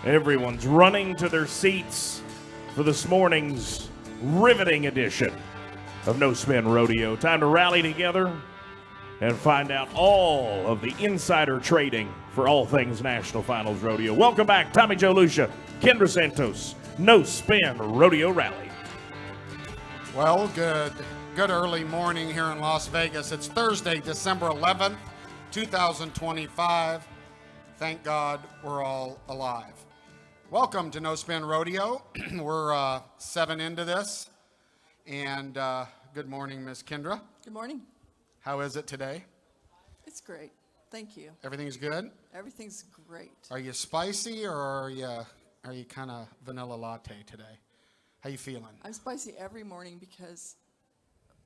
Everyone's running to their seats for this morning's riveting edition of No Spin Rodeo. Time to rally together and find out all of the insider trading for all things National Finals Rodeo. Welcome back, Tommy Joe Lucia, Kendra Santos, No Spin Rodeo Rally. Well, good early morning here in Las Vegas. It's Thursday, December 11th, 2025. Thank God we're all alive. Welcome to No Spin Rodeo. We're 7 into this. And good morning, Miss Kendra. Good morning. How is it today? It's great. Thank you. Everything's good? Everything's great. Are you spicy or are you kind of vanilla latte today? How you feeling? I'm spicy every morning because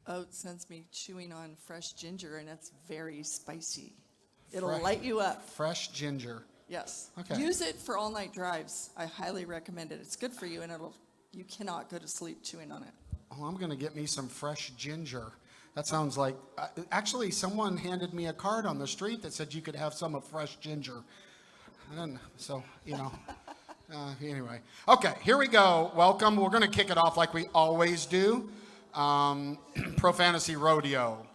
Oat sends me chewing on fresh ginger, and it's very spicy. It'll light you up. Fresh ginger. Yes. Okay. Use it for all-night drives. I highly recommend it. It's good for you, and you cannot go to sleep chewing on it. Oh, I'm going to get me some fresh ginger. That sounds like, actually, someone handed me a card on the street that said you could have some of fresh ginger. Anyway. Okay, here we go. Welcome. We're going to kick it off like we always do. Pro Fantasy Rodeo.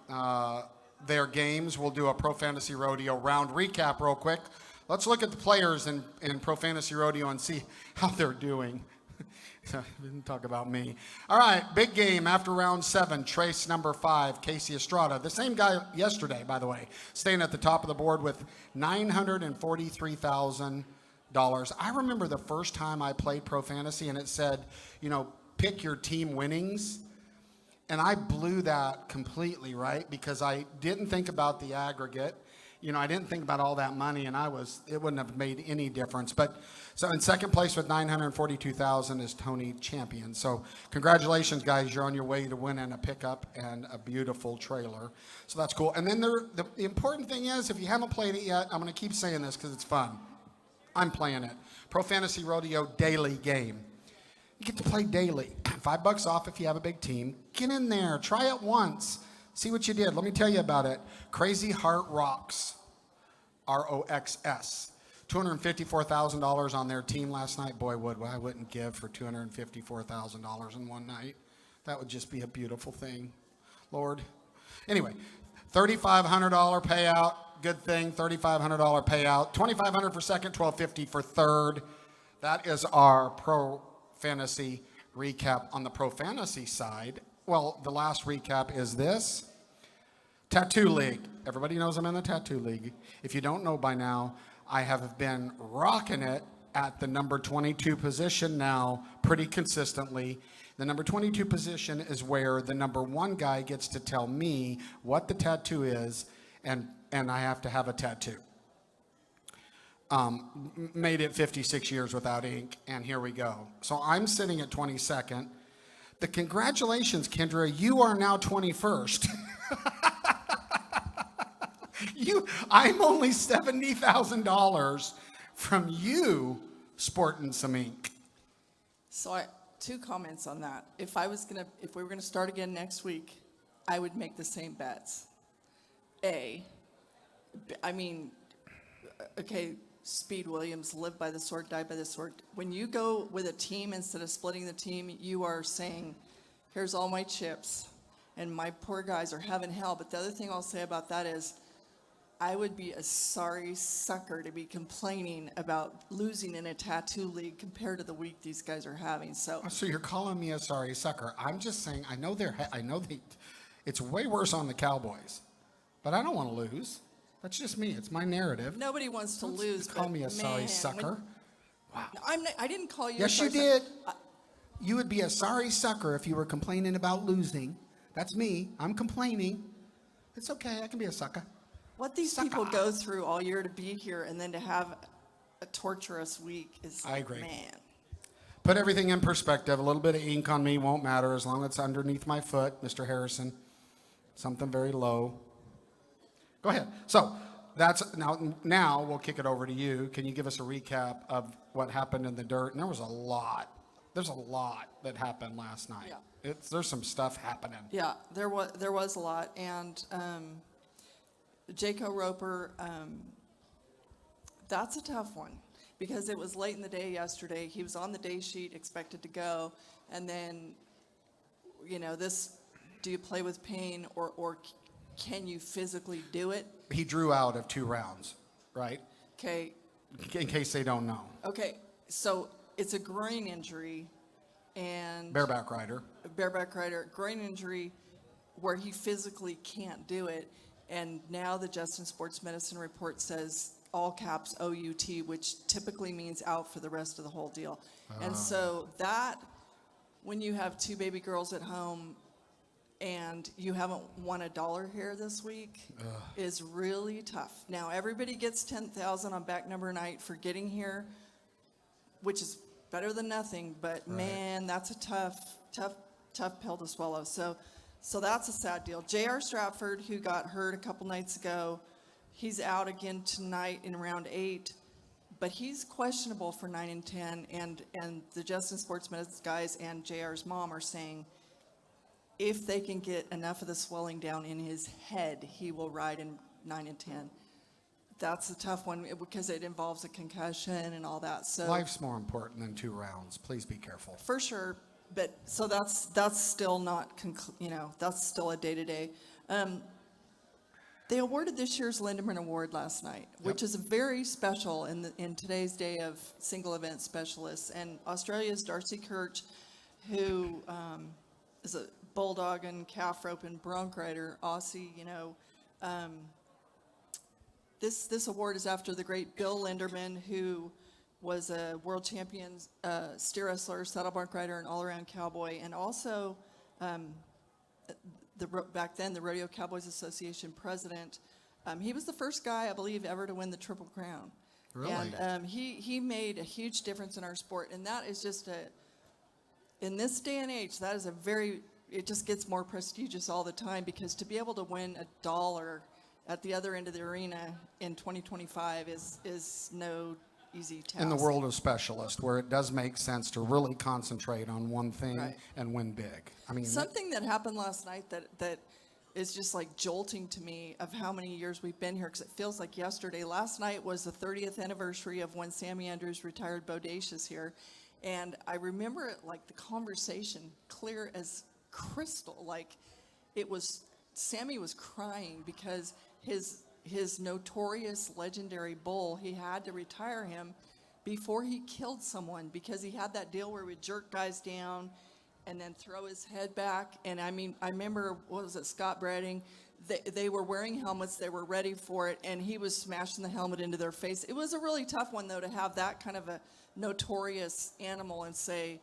Their games. We'll do a Pro Fantasy Rodeo round recap real quick. Let's look at the players in Pro Fantasy Rodeo and see how they're doing. We didn't talk about me. All right, big game after round 7. Trace number 5, Casey Estrada. The same guy yesterday, by the way, staying at the top of the board with $943,000. I remember the first time I played Pro Fantasy and it said, pick your team winnings. And I blew that completely, right? Because I didn't think about the aggregate. I didn't think about all that money, and it wouldn't have made any difference. So in second place with $942,000 is Tony Champion. So congratulations, guys. You're on your way to winning a pickup and a beautiful trailer. So that's cool. And then the important thing is, if you haven't played it yet, I'm going to keep saying this because it's fun. I'm playing it. Pro Fantasy Rodeo daily game. You get to play daily. $5 off if you have a big team. Get in there. Try it once. See what you did. Let me tell you about it. Crazy Heart Rocks. ROXS. $254,000 on their team last night. Boy, I wouldn't give for $254,000 in one night. That would just be a beautiful thing, Lord. Anyway, $3,500 payout. Good thing, $3,500 payout. $2,500 for second, $1,250 for third. That is our Pro Fantasy recap on the Pro Fantasy side. Well, the last recap is this. Tattoo League. Everybody knows I'm in the Tattoo League. If you don't know by now, I have been rocking it at the number 22 position now pretty consistently. The number 22 position is where the number 1 guy gets to tell me what the tattoo is, and I have to have a tattoo. Made it 56 years without ink, and here we go. So I'm sitting at 22nd. The congratulations, Kendra, you are now 21st. I'm only $70,000 from you sporting some ink. So 2 comments on that. If we were gonna start again next week, I would make the same bets. Speed Williams, live by the sword, die by the sword. When you go with a team instead of splitting the team, you are saying, here's all my chips, and my poor guys are having hell. But the other thing I'll say about that is, I would be a sorry sucker to be complaining about losing in a tattoo league compared to the week these guys are having. So you're calling me a sorry sucker. I'm just saying, it's way worse on the Cowboys, but I don't want to lose. That's just me. It's my narrative. Nobody wants to lose. Call me a sorry sucker. Wow. I didn't call you. Yes, you did. You would be a sorry sucker if you were complaining about losing. That's me. I'm complaining. It's okay. I can be a sucker. What these people go through all year to be here and then to have a torturous week is, I agree. Man. Put everything in perspective. A little bit of ink on me won't matter as long as it's underneath my foot, Mr. Harrison. Something very low. Go ahead. So that's now we'll kick it over to you. Can you give us a recap of what happened in the dirt? And there was a lot. There's a lot that happened last night. Yeah. There's some stuff happening. Yeah, there was a lot, and Jaco Roper, that's a tough one. because it was late in the day yesterday. He was on the day sheet, expected to go, and then, do you play with pain or can you physically do it? He drew out of 2 rounds, right? Okay. In case they don't know. Okay, so it's a groin injury and Bareback rider. Groin injury where he physically can't do it. And now the Justin Sports Medicine report says all caps OUT, which typically means out for the rest of the whole deal. And so that, when you have 2 baby girls at home and you haven't won $1 here this week, is really tough. Now everybody gets $10,000 on back number night for getting here, which is better than nothing. But man, that's a tough pill to swallow. So that's a sad deal. J.R. Stratford, who got hurt a couple nights ago, he's out again tonight in round 8. But he's questionable for 9 and 10, and the Justin Sports Medicine guys and JR's mom are saying if they can get enough of the swelling down in his head, he will ride in 9 and 10. That's a tough one because it involves a concussion and all that. So Life's more important than 2 rounds. Please be careful. for sure, but so that's still not that's still a day-to-day. They awarded this year's Lindemann Award last night, which is very special in today's day of single event specialists. And Australia's Darcy Kirch, who is a bulldog and calf rope and bronc rider, Aussie, this award is after the great Bill Linderman, who was a world champion steer wrestler, saddle bronc rider, and all-around cowboy, and also back then, the Rodeo Cowboys Association president. He was the first guy, I believe, ever to win the Triple Crown. Really? And he made a huge difference in our sport. And that is just in this day and age, that is it just gets more prestigious all the time, because to be able to win $1 at the other end of the arena in 2025 is no easy task. In the world of specialists, where it does make sense to really concentrate on one thing Right. and win big. I mean, Something that happened last night that is just like jolting to me of how many years we've been here, because it feels like yesterday. Last night was the 30th anniversary of when Sammy Andrews retired Bodacious here. And I remember it like the conversation clear as crystal. Like Sammy was crying because his notorious legendary bull, he had to retire him before he killed someone, because he had that deal where he would jerk guys down and then throw his head back. And I remember, what was it, Scott Bradding? They were wearing helmets, they were ready for it, and he was smashing the helmet into their face. It was a really tough one, though, to have that kind of a notorious animal and say,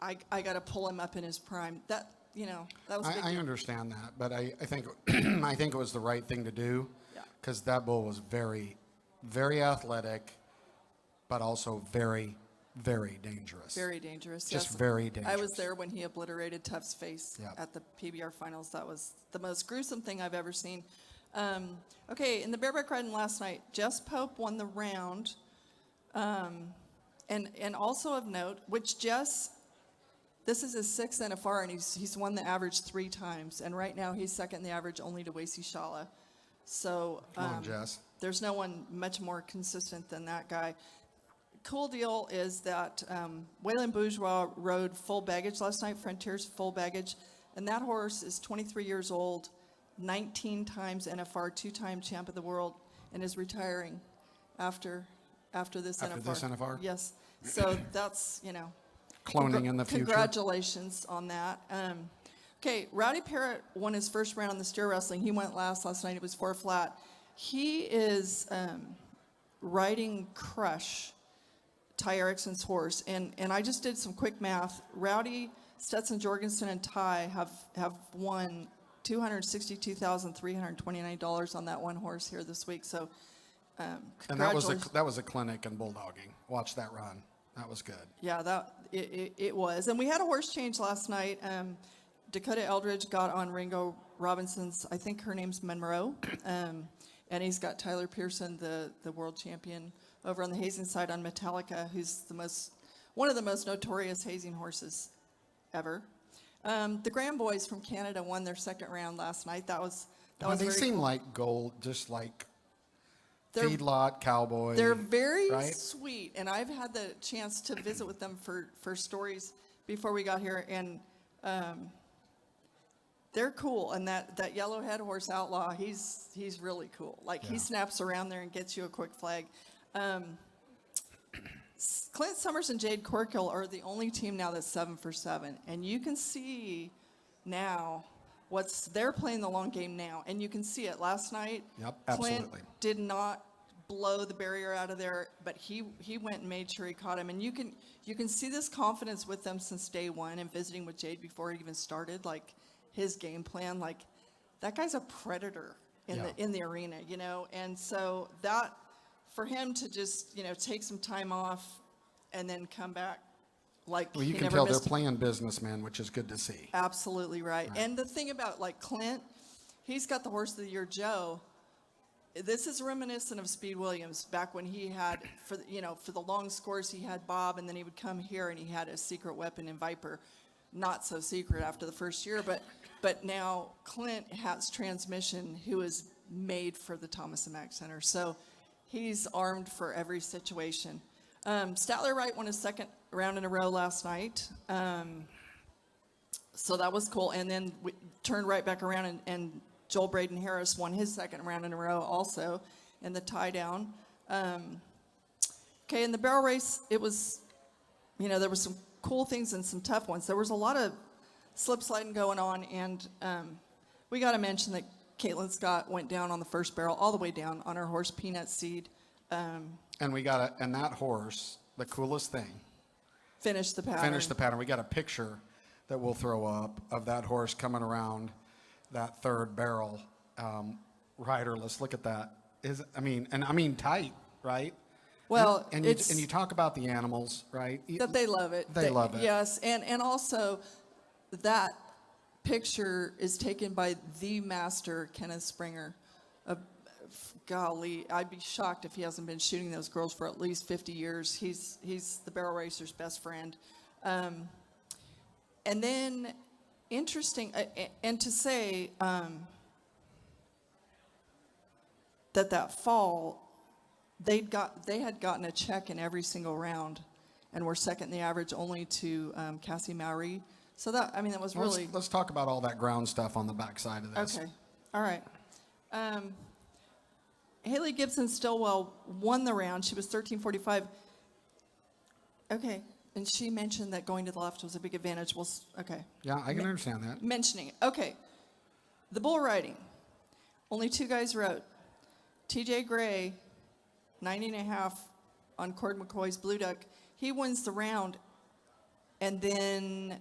I got to pull him up in his prime. That was a big I deal. understand that, but I think I think it was the right thing to do, Yeah. because that bull was very, very athletic, but also very, very dangerous. Very dangerous. Just yes. very I dangerous. was there when he obliterated Tuff's face Yeah. at the PBR finals. That was the most gruesome thing I've ever seen. Okay, in the bareback riding last night, Jess Pope won the round. And also of note, which Jess, this is his 6th NFR, and he's won the average 3 times. And right now he's second in the average only to Wasey Shala. So Come on, Jess. there's no one much more consistent than that guy. Cool deal is that Waylon Bourgeois rode full baggage last night, Frontier's full baggage, and that horse is 23 years old, 19 times NFR, 2-time champ of the world, and is retiring after this After NFR. this NFR? Yes. So that's, Cloning in the future. Congratulations on that. Okay, Rowdy Parrott won his first round on the steer wrestling. He went last night. It was 4 flat. He is riding Crush, Ty Erickson's horse, and I just did some quick math. Rowdy, Stetson Jorgensen, and Ty have won $262,329 on that one horse here this week. So, And congratulations. that was a clinic in bulldogging. Watch that run. That was good. Yeah, it was. And we had a horse change last night. Dakota Eldridge got on Ringo Robinson's, I think her name's Monroe, and he's got Tyler Pearson, the world champion, over on the hazing side on Metallica, who's one of the most notorious hazing horses ever. The Graham boys from Canada won their second round last night. That was They very seem cool. like gold, just like feedlot cowboy. They're very right? sweet, and I've had the chance to visit with them for stories before we got here, and they're cool. And that yellow head horse Outlaw, he's really cool. Like he snaps around there and gets you a quick flag. Clint Summers and Jade Corkill are the only team now that's 7 for 7, and you can see now they're playing the long game now, and you can see it. Last night, Yep, Clint absolutely. did not blow the barrier out of there, but he went and made sure he caught him, and you can see this confidence with them since day one and visiting with Jade before it even started. Like his game plan, like that guy's a predator in the arena, you know, and so that for him to just take some time off and then come back. Like Well, you he can never tell they're missed. playing businessmen, which is good to see. Absolutely right. And the thing about like Clint, he's got the horse of the year, Joe. This is reminiscent of Speed Williams back when he had for the long scores he had Bob, and then he would come here and he had a secret weapon in Viper. Not so secret after the first year, but now Clint has transmission, who is made for the Thomas and Mack Center. So he's armed for every situation. Statler Wright won his second round in a row last night. So that was cool. And then we turned right back around, and Joel Braden Harris won his second round in a row also in the tie down. Okay, in the barrel race, it was, there were some cool things and some tough ones. There was a lot of slip sliding going on, and we got to mention that Caitlin Scott went down on the first barrel, all the way down on her horse Peanut Seed. And and that horse, the coolest thing, Finished the pattern. We got a picture that we'll throw up of that horse coming around that third barrel riderless. Look at that. I mean tight, right? Well, and you talk about the animals, right? That they love it. They love it. Yes, and also that picture is taken by the master, Kenneth Springer. Golly, I'd be shocked if he hasn't been shooting those girls for at least 50 years. He's the barrel racer's best friend. And then, interesting, and to say that fall, they had gotten a check in every single round, and were second in the average only to Cassie Mowry. So that was really. Let's talk about all that ground stuff on the backside of this. Okay, all right. Haley Gibson Stillwell won the round. She was 13:45. Okay, and she mentioned that going to the left was a big advantage. Well, okay. Yeah, I can understand that. Mentioning it. Okay. The bull riding. Only 2 guys rode. TJ Gray, 90.5 on Cord McCoy's Blue Duck. He wins the round. And then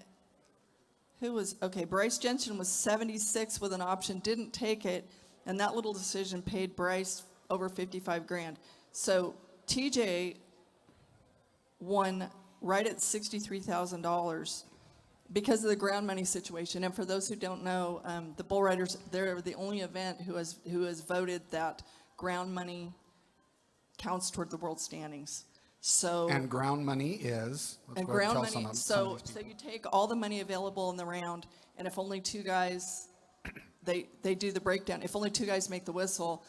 Bryce Jensen was 76 with an option, didn't take it, and that little decision paid Bryce over $55,000. So TJ won right at $63,000 because of the ground money situation. And for those who don't know, the bull riders, they're the only event who has voted that ground money counts toward the world standings. So and ground money is so you take all the money available in the round, and if only 2 guys they do the breakdown. If only 2 guys make the whistle,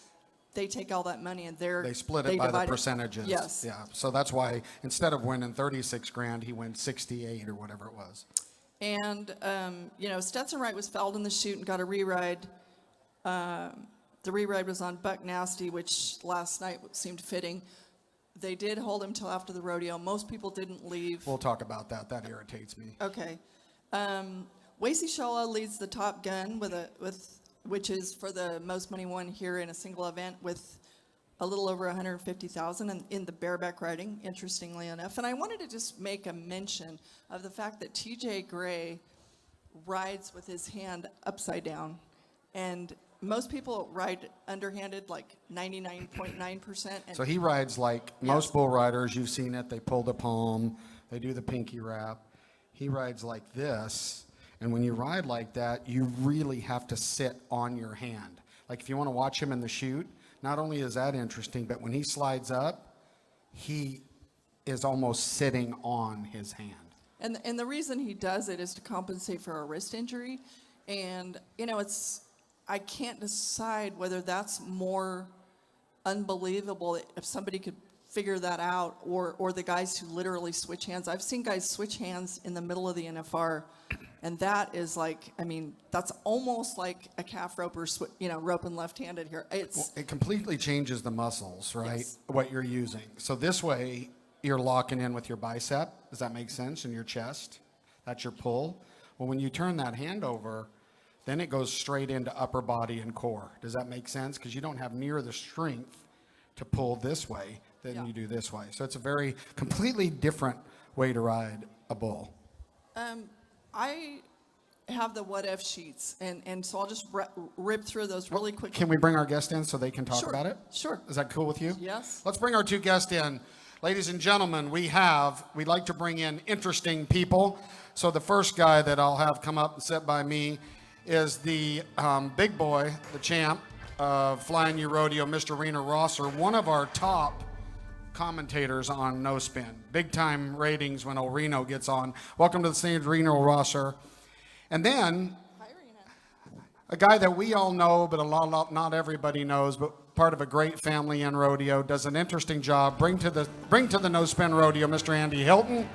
they take all that money and they split it by the divide percentages. Yes. Yeah. So that's why instead of winning $36,000, he went 68 or whatever it was. And Stetson Wright was fouled in the chute and got a re-ride. The re-ride was on Buck Nasty, which last night seemed fitting. They did hold him till after the rodeo. Most people didn't leave. We'll talk about that. That irritates me. Okay. Wasey Shola leads the Top Gun which is for the most money won here in a single event with a little over 150,000 in the bareback riding, interestingly enough. And I wanted to just make a mention of the fact that TJ Gray rides with his hand upside down, and most people ride underhanded, like 99.9%. So he rides like most bull riders. You've seen it. They pull the palm. They do the pinky wrap. He rides like this. And when you ride like that, you really have to sit on your hand. Like if you want to watch him in the chute, not only is that interesting, but when he slides up, he is almost sitting on his hand. And the reason he does it is to compensate for a wrist injury. And, I can't decide whether that's more unbelievable if somebody could figure that out, or the guys who literally switch hands. I've seen guys switch hands in the middle of the NFR, and that is like, I mean, that's almost like a calf roper, roping left-handed here. It completely changes the muscles, right? Yes. What you're using. So this way, you're locking in with your bicep. Does that make sense? And your chest. That's your pull. Well, when you turn that hand over, then it goes straight into upper body and core. Does that make sense? Because you don't have near the strength to pull this way than you do this way. So it's a very completely different way to ride a bull. I have the what if sheets, and so I'll just rip through those really quick. Can we bring our guest in so they can talk Sure. about it? Sure. Is that cool with you? Yes. Let's bring our two guests in. Ladies and gentlemen, we'd like to bring in interesting people. So the first guy that I'll have come up and sit by me is the big boy, the champ of Flying U Rodeo, Mr. Reno Rosser, one of our top commentators on No Spin. Big time ratings when old Reno gets on. Welcome to the stage, Reno Rosser. And then Hi, Rena. a guy that we all know, but not everybody knows, but part of a great family in rodeo, does an interesting job. Bring to the No Spin Rodeo, Mr. Andy Hilton.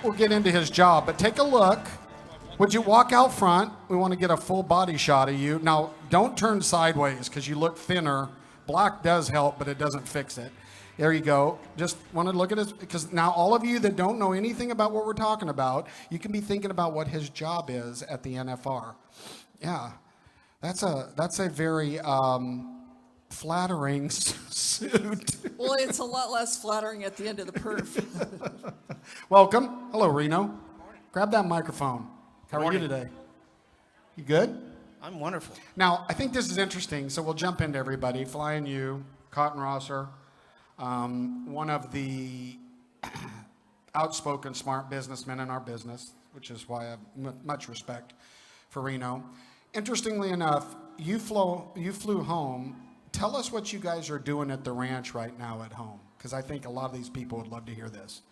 We'll get into his job, but take a look. Would you walk out front? We want to get a full body shot of you. Now, don't turn sideways because you look thinner. Black does help, but it doesn't fix it. There you go. Just want to look at his, because now all of you that don't know anything about what we're talking about, you can be thinking about what his job is at the NFR. Yeah, that's a very flattering suit. Well, it's a lot less flattering at the end of the perf. Welcome. Hello, Reno. Grab that microphone. How are you today? You good? I'm wonderful. Now, I think this is interesting, so we'll jump into everybody. Flying U, Cotton Rosser, one of the outspoken, smart businessmen in our business, which is why I have much respect for Reno. Interestingly enough, you flew home. Tell us what you guys are doing at the ranch right now at home, because I think a lot of these people would love to hear this.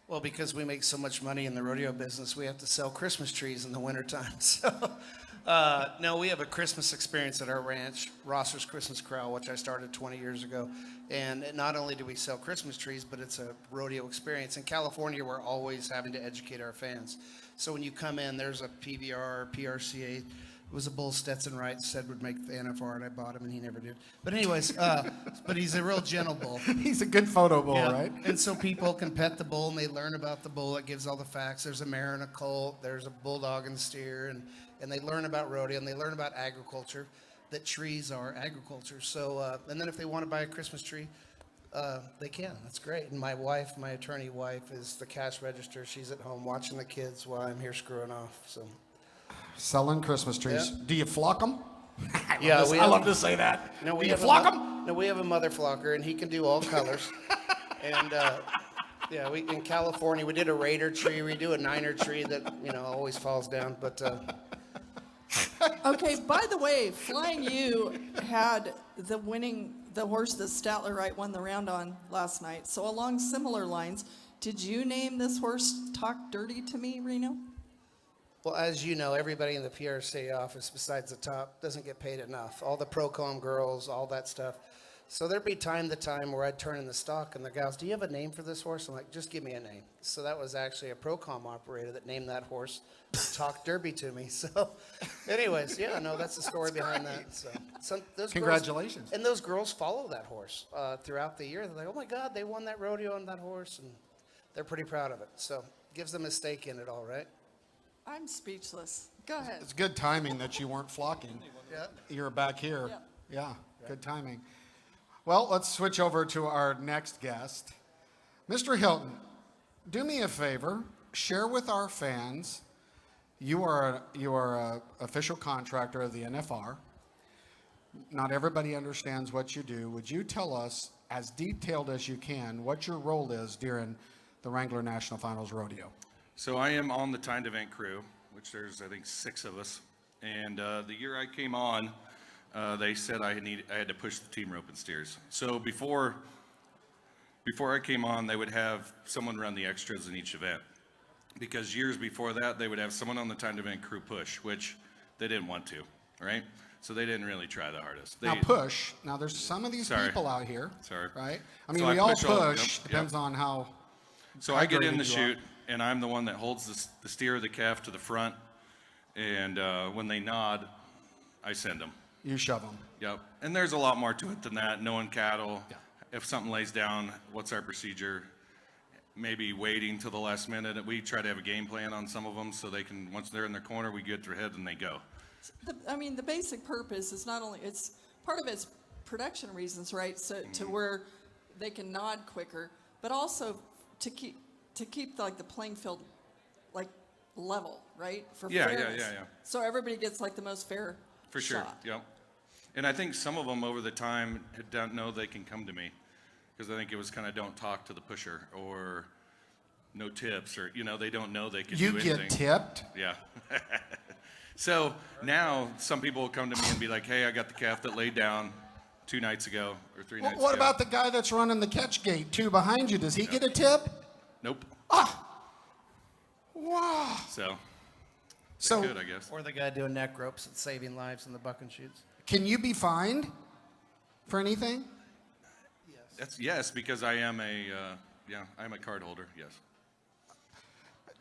Well, because we make so much money in the rodeo business, we have to sell Christmas trees in the wintertime. So, no, we have a Christmas experience at our ranch, Rosser's Christmas Corral, which I started 20 years ago. And not only do we sell Christmas trees, but it's a rodeo experience. In California, we're always having to educate our fans. So when you come in, there's a PBR, PRCA. It was a bull Stetson Wright said would make the NFR, and I bought him, and he never did. But anyways, but he's a real gentle bull. He's a good photo bull, Yeah. right? And so people can pet the bull, and they learn about the bull. It gives all the facts. There's a mare and a colt. There's a bulldog and steer, and they learn about rodeo, and they learn about agriculture, that trees are agriculture. So, and then if they want to buy a Christmas tree, they can. That's great. And my wife, my attorney wife, is the cash register. She's at home watching the kids while I'm here screwing off. So. Selling Christmas trees. Yeah. Do you flock them? Yeah, I love to say that. No, Do you flock them? No, we have a mother flocker, and he can do all colors. And yeah, in California, we did a Raider tree. We do a Niner tree that always falls down. But Okay, by the way, Flying U had the horse that Statler Wright won the round on last night. So along similar lines, did you name this horse Talk Dirty to Me, Reno? well, as you know, everybody in the PRCA office, besides the top, doesn't get paid enough. All the Procom girls, all that stuff. So there'd be time where I'd turn in the stock, and the gals, do you have a name for this horse? I'm like, just give me a name. So that was actually a Procom operator that named that horse Talk Derby to me. So anyways, yeah, no, that's the story behind that. So those Congratulations. Girls, and those girls follow that horse throughout the year. They're like, oh my God, they won that rodeo on that horse, and they're pretty proud of it. So gives them a stake in it all, right? I'm speechless. Go ahead. It's good timing that you weren't flocking. Yeah. You're back here. Yeah. Yeah, good timing. Well, let's switch over to our next guest. Mr. Hilton, do me a favor. Share with our fans. You are a official contractor of the NFR. Not everybody understands what you do. Would you tell us, as detailed as you can, what your role is during the Wrangler National Finals Rodeo? So I am on the timed event crew, which there's, I think, 6 of us. And the year I came on, they said I had to push the team rope and steers. So before I came on, they would have someone run the extras in each event. Because years before that, they would have someone on the timed event crew push, which they didn't want to, right? So they didn't really try the hardest. Now push. Now there's some of these Sorry. people out here. Sorry. Right? I mean, So we I all push all- push. yep, Depends on how. So I get in the hydrated you are. chute, and I'm the one that holds the steer of the calf to the front. And when they nod, I send them. You shove them. Yep. And there's a lot more to it than that. Knowing cattle, Yeah. if something lays down, what's our procedure? Maybe waiting till the last minute. We try to have a game plan on some of them so they can, once they're in their corner, we get their head and they go. The basic purpose is not only, it's part of it's production reasons, right? So to where they can nod quicker, but also to keep like the playing field like level, right? For Yeah. fairness. So everybody gets like the most fair For sure. shot. Yep. And I think some of them over the time don't know they can come to me because I think it was kind of don't talk to the pusher or no tips or, they don't know they can You do anything. get tipped. Yeah. So now some people will come to me and be like, hey, I got the calf that laid down 2 nights ago or 3 nights ago. What about the guy that's running the catch gate too behind you? Does he get a tip? Nope. Wow. So So good, I guess. Or the guy doing neck ropes and saving lives in the buck and shoots. can you be fined for anything? That's yes, because I am I'm a card holder. Yes.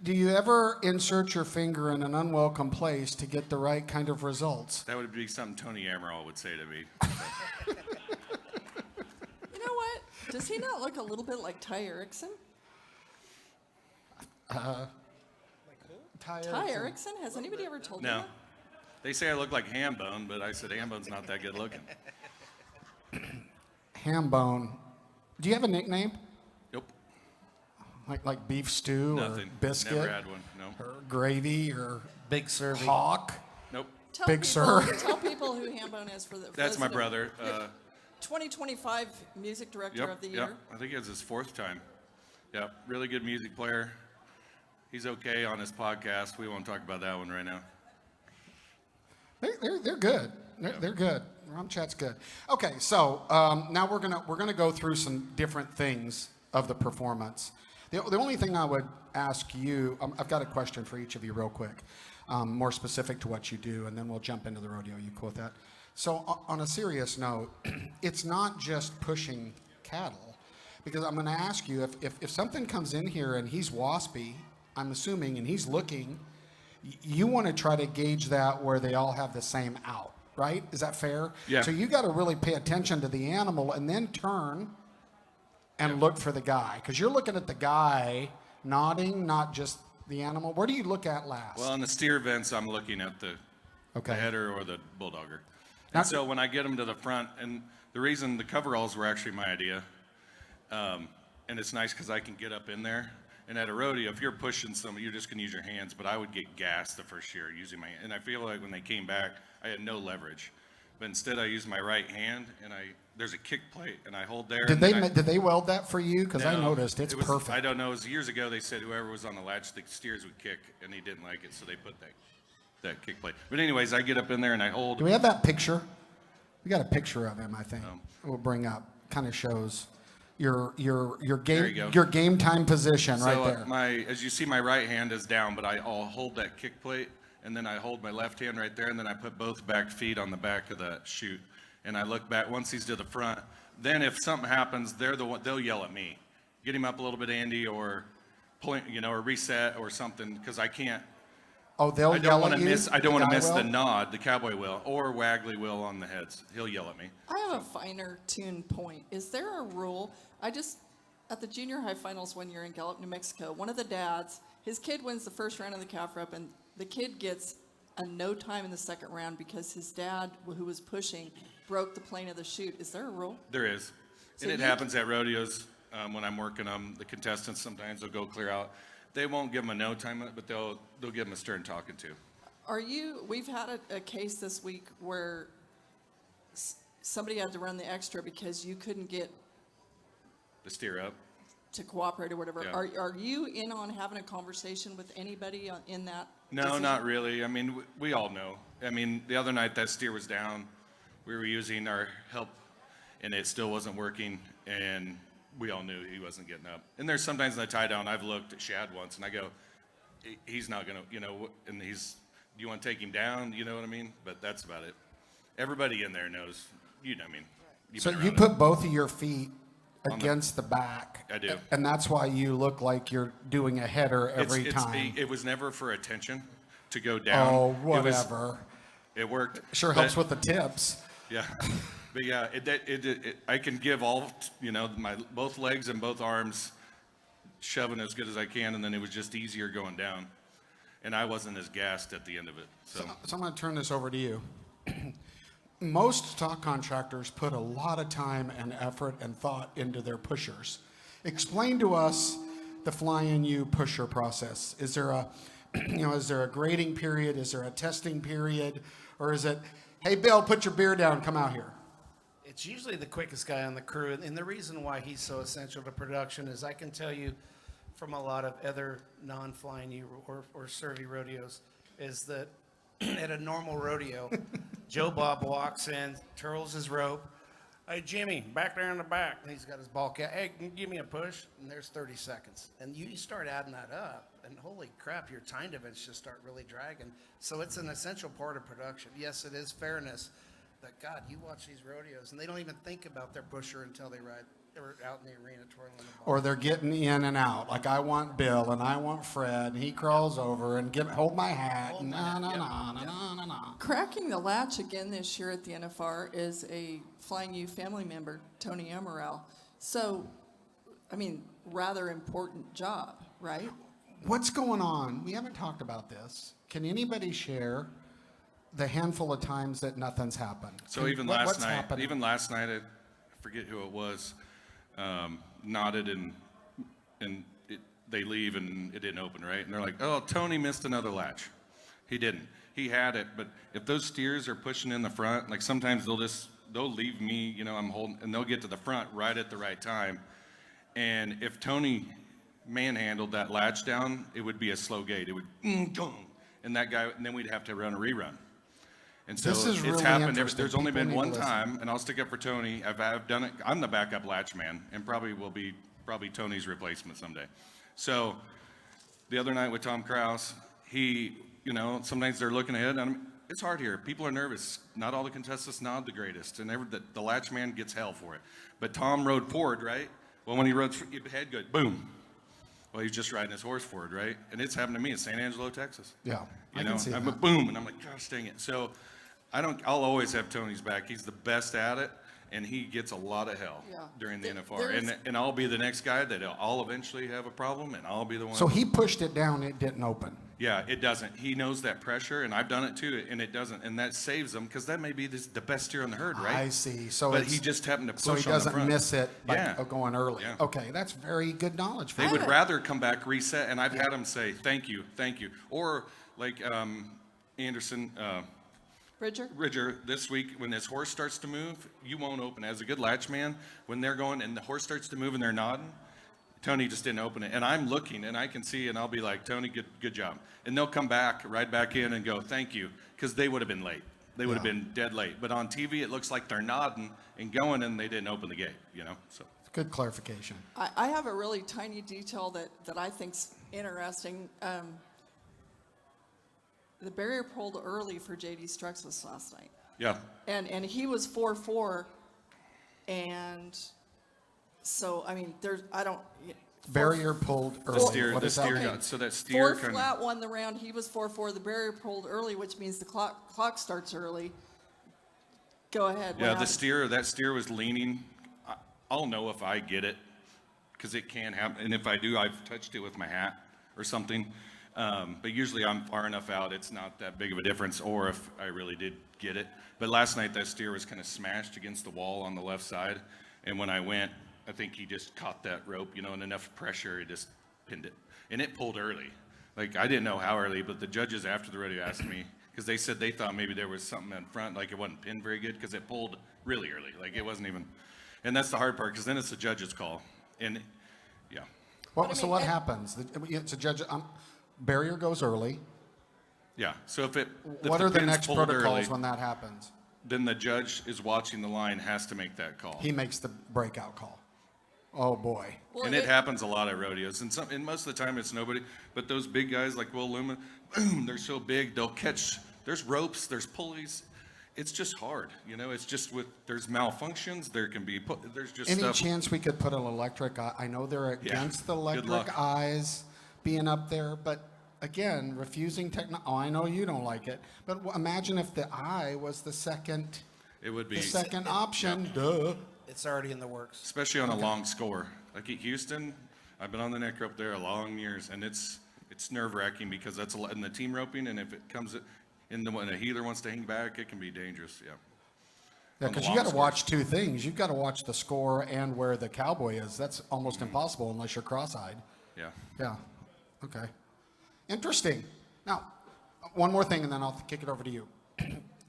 Do you ever insert your finger in an unwelcome place to get the right kind of results? That would be something Tony Amaral would say to me. You know what? Does he not look a little bit like Ty Erickson? Ty Erickson? Has anybody ever told you No. that? They say I look like Hambone, but I said Hambone's not that good looking. Hambone. Do you have a nickname? Nope. Like beef stew Nothing. or biscuit Never had one. No. or gravy or Big serving. hawk? Nope. Tell Big people, Sir. Tell people who Hambone is for the. That's my those that brother. 2025 music director Yep. of the Yep. year. I think it's his 4th time. Yep. Really good music player. He's okay on his podcast. We won't talk about that one right now. They're good. They're good. Rom Chat's good. Okay, so now we're gonna go through some different things of the performance. The only thing I would ask you, I've got a question for each of you real quick, more specific to what you do, and then we'll jump into the rodeo. You cool with that? So on a serious note, it's not just pushing cattle, because I'm going to ask you if something comes in here and he's waspy, I'm assuming, and he's looking, you want to try to gauge that where they all have the same out, right? Is that fair? Yeah. So you got to really pay attention to the animal and then turn and look for the guy, because you're looking at the guy nodding, not just the animal. Where do you look at last? Well, on the steer events, I'm looking at the Okay. header or the bulldogger. Now- And so when I get them to the front, and the reason the coveralls were actually my idea, and it's nice because I can get up in there. And at a rodeo, if you're pushing somebody, you're just going to use your hands. But I would get gassed the first year using my hand. And I feel like when they came back, I had no leverage. But instead, I used my right hand, and there's a kick plate, and I hold there. Did and they weld that for you? Because I No, noticed it's it was, perfect. I don't know. It was years ago. They said whoever was on the latch, the steers would kick, and he didn't like it, so they put that kick plate. But anyways, I get up in there and I hold. Do we have that picture? We got a picture of him, I think. Oh. We'll bring up. Kind of shows your There game you go. your game time position right So there. as you see, my right hand is down, but I'll hold that kick plate, and then I hold my left hand right there, and then I put both back feet on the back of the chute, and I look back. Once he's to the front, then if something happens, they'll yell at me, get him up a little bit, Andy, or point, or reset or something, because I can't. Oh, they'll I don't yell want at to you. miss. I don't want to guy miss the will? nod, the cowboy will, or Wagley will on the heads. He'll yell at me. I have a finer tune point. Is there a rule? At the junior high finals one year in Gallup, New Mexico, one of the dads, his kid wins the first round of the calf rep, and the kid gets a no time in the second round because his dad, who was pushing, broke the plane of the chute. Is there a rule? There is. So And it you- happens at rodeos when I'm working them. The contestants sometimes will go clear out. They won't give them a no time, but they'll give them a stern talking to. We've had a case this week where somebody had to run the extra because you couldn't get The steer up. to cooperate or whatever. Yeah. Are you in on having a conversation with anybody in that? No, decision? not really. I mean, we all know. I mean, the other night that steer was down. We were using our help, and it still wasn't working, and we all knew he wasn't getting up. And there's sometimes in the tie down, I've looked at Shad once, and I go, he's not going to, and do you want to take him down? You know what I mean? But that's about it. everybody in there knows, I mean. you've So been you around put both of your feet the- against the back. I do. And that's why you look like you're doing a header every time. It was never for attention to go down. Oh, It was- whatever. It worked. Sure but- helps with the tips. Yeah, but yeah, I can give all, my both legs and both arms shoving as good as I can, and then it was just easier going down, and I wasn't as gassed at the end of it. So So I'm going to turn this over to you. Most stock contractors put a lot of time and effort and thought into their pushers. Explain to us the Flying U pusher process. Is there a, is there a grading period? Is there a testing period? Or is it, hey, Bill, put your beer down, come out here? It's usually the quickest guy on the crew, and the reason why he's so essential to production is I can tell you from a lot of other non-flying U or Survey rodeos is that at a normal rodeo, Joe Bob walks in, twirls his rope. Hey, Jimmy, back there in the back. And he's got his ball cap. Hey, can you give me a push? And there's 30 seconds. And you start adding that up, and holy crap, your time events just start really dragging. So it's an essential part of production. Yes, it is fairness. But God, you watch these rodeos, and they don't even think about their pusher until they ride. They're out in the arena twirling the ball. Or they're getting in and out. Like I want Bill and I want Fred, and he crawls over and hold my hat. Hold And my hat, na, yep, na, na, yep. na, na, na. Cracking the latch again this year at the NFR is a Flying U family member, Tony Amaral. So, I mean, rather important job, right? What's going on? We haven't talked about this. Can anybody share the handful of times that nothing's happened? So even last what's night, happening? I forget who it was, nodded and they leave and it didn't open, right? And they're like, oh, Tony missed another latch. He didn't. He had it, but if those steers are pushing in the front, like sometimes they'll leave me, I'm holding, and they'll get to the front right at the right time. And if Tony manhandled that latch down, it would be a slow gate. It would, and that guy, and then we'd have to run a rerun. And so This is it's really happened. interesting. There's only People been need one to listen. time, and I'll stick up for Tony. I've done it. I'm the backup latch man, and probably will be Tony's replacement someday. So the other night with Tom Kraus, he, sometimes they're looking ahead. And it's hard here. People are nervous. Not all the contestants nod the greatest, and the latch man gets hell for it. But Tom rode forward, right? Well, when he rode head good, boom. Well, he's just riding his horse forward, right? And it's happened to me in San Angelo, Texas. Yeah, I You can know, see I'm that. a boom, and I'm like, gosh dang it. So I'll always have Tony's back. He's the best at it, and he gets a lot of hell Yeah. during the NFR. There's- And I'll be the next guy that I'll eventually have a problem, and I'll be the one. So he pushed it down, it didn't open. Yeah, it doesn't. He knows that pressure, and I've done it too, and it doesn't. And that saves him, because that may be the best steer on the herd, right? I see. So But it's, he just happened to push so he on the doesn't front. miss it by Yeah. going early. Yeah. Okay, that's very good knowledge. For They me. would rather come back, reset, and I've had them say, thank you. Or like Anderson, Bridger? this week, when his horse starts to move, you won't open. As a good latch man, when they're going and the horse starts to move and they're nodding, Tony just didn't open it. And I'm looking and I can see, and I'll be like, Tony, good job. And they'll come back, right back in and go, thank you, because they would have been late. They would have Yeah. been dead late. But on TV, it looks like they're nodding and going, and they didn't open the gate, so. Good clarification. I have a really tiny detail that I think's interesting. The barrier pulled early for JD Struxus last night. Yeah. And he was 4-4, and so, I mean, Barrier pulled early. What The does that steer mean? got, so that steer Four kind of. flat won the round, he was 4-4, the barrier pulled early, which means the clock starts early. Go ahead. what Yeah, happened? that steer was leaning. I'll know if I get it, because it can happen. And if I do, I've touched it with my hat or something. But usually I'm far enough out, it's not that big of a difference, or if I really did get it. But last night, that steer was kind of smashed against the wall on the left side. And when I went, I think he just caught that rope, and enough pressure, he just pinned it. And it pulled early. Like, I didn't know how early, but the judges after the rodeo asked me, because they said they thought maybe there was something in front, like it wasn't pinned very good, because it pulled really early. Like, it wasn't even, and that's the hard part, because then it's the judge's call. And, yeah. Well, so what happens? It's a judge. Barrier goes early. Yeah, so if What are the pin's next pulled protocols early, when that happens? then the judge is watching the line, has to make that call. He makes the breakout call. Oh boy. Well, And it happens a lot at rodeos, and most of the time it's nobody, but those big guys like Will Lumen, they're so big, they'll catch, there's ropes, there's pulleys, it's just hard. You know, it's just there's malfunctions. There can be there's just Any stuff. chance we could put an electric eye? I know they're against the Good electric luck. eyes being up there, but again, refusing technology. Oh, I know you don't like it, but imagine if the eye was the second It would be the second option. Duh. It's already in the works. especially on a long score. Like at Houston, I've been on the neck rope there a long years, and it's nerve-wracking because that's in the team roping, and if it comes in the when a healer wants to hang back, it can be dangerous. Yeah. Yeah, On the because you long got to score. watch two things. You've got to watch the score and where the cowboy is. That's almost impossible unless you're cross-eyed. Yeah. Yeah. Okay. Interesting. Now, one more thing, and then I'll kick it over to you.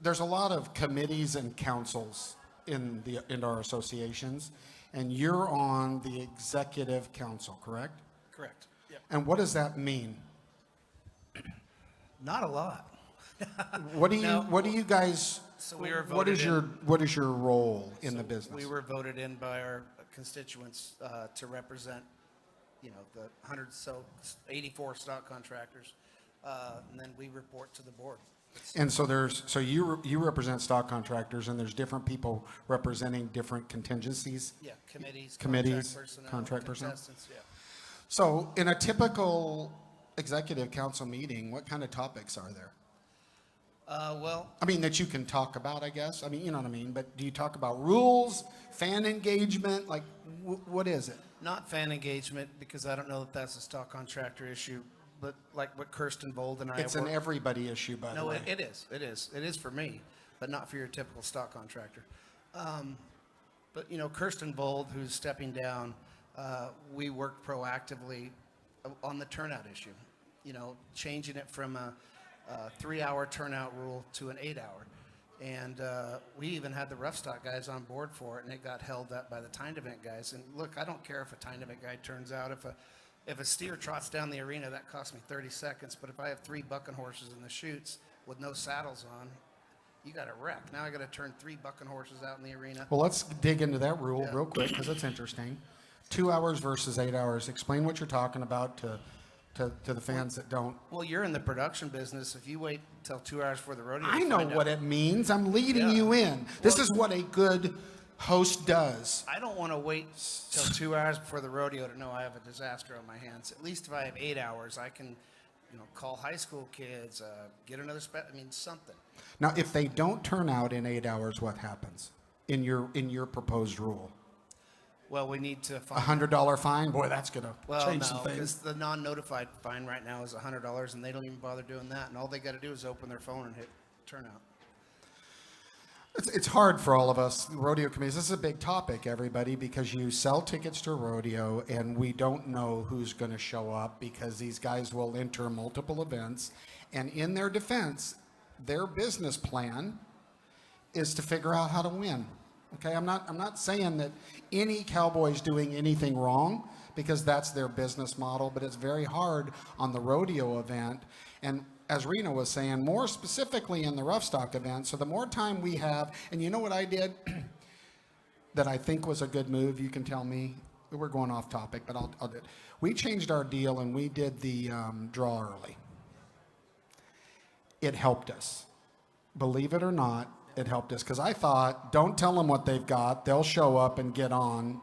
There's a lot of committees and councils in our associations, and you're on the executive council, correct? Correct. Yep. And what does that mean? Not a lot. What do you No. What do you guys? So we were What voted is in. What is your role in the So business? We were voted in by our constituents to represent, the 84 stock contractors, and then we report to the board. And so you represent stock contractors, and there's different people representing different contingencies. Yeah, committees, Committees, contract contract personnel. contestants, yeah. So in a typical executive council meeting, what kind of topics are there? Well, I mean, that you can talk about, I guess. I mean, you know what I mean. But do you talk about rules, fan engagement? Like, what is it? not fan engagement, because I don't know that that's a stock contractor issue, but like what Kirsten Bold and I It's have an worked- everybody issue, by the No, way. it is. It is. It is for me, but not for your typical stock contractor. But Kirsten Bold, who's stepping down, we worked proactively on the turnout issue. Changing it from a 3-hour turnout rule to an 8-hour. And we even had the rough stock guys on board for it, and it got held up by the timed event guys. And look, I don't care if a timed event guy turns out. If a steer trots down the arena, that costs me 30 seconds. But if I have 3 bucking horses in the chutes with no saddles on, you got a wreck. Now I got to turn 3 bucking horses out in the arena. Well, let's dig into that rule real quick because it's interesting. 2 hours versus 8 hours. Explain what you're talking about to the fans that don't. Well, you're in the production business. If you wait till 2 hours before the rodeo, I to know find what out- it means. I'm leading Yeah. you in. This Well- is what a good host does. I don't want to wait till 2 hours before the rodeo to know I have a disaster on my hands. At least if I have 8 hours, I can, call high school kids, get another something. Now, if they don't turn out in 8 hours, what happens in your proposed rule? Well, we need to A find. $100 fine? Boy, that's gonna Well, change no, some things. because the non-notified fine right now is $100, and they don't even bother doing that. And all they got to do is open their phone and hit turnout. It's hard for all of us rodeo committees. This is a big topic, everybody, because you sell tickets to a rodeo and we don't know who's going to show up because these guys will enter multiple events. And in their defense, their business plan is to figure out how to win. Okay, I'm not saying that any cowboy's doing anything wrong because that's their business model, but it's very hard on the rodeo event. And as Rena was saying, more specifically in the rough stock event, so the more time we have, and you know what I did that I think was a good move, you can tell me, we're going off topic, but I'll do it. We changed our deal and we did the draw early. It helped us. Believe it or not, it helped us, because I thought, don't tell them what they've got, they'll show up and get on.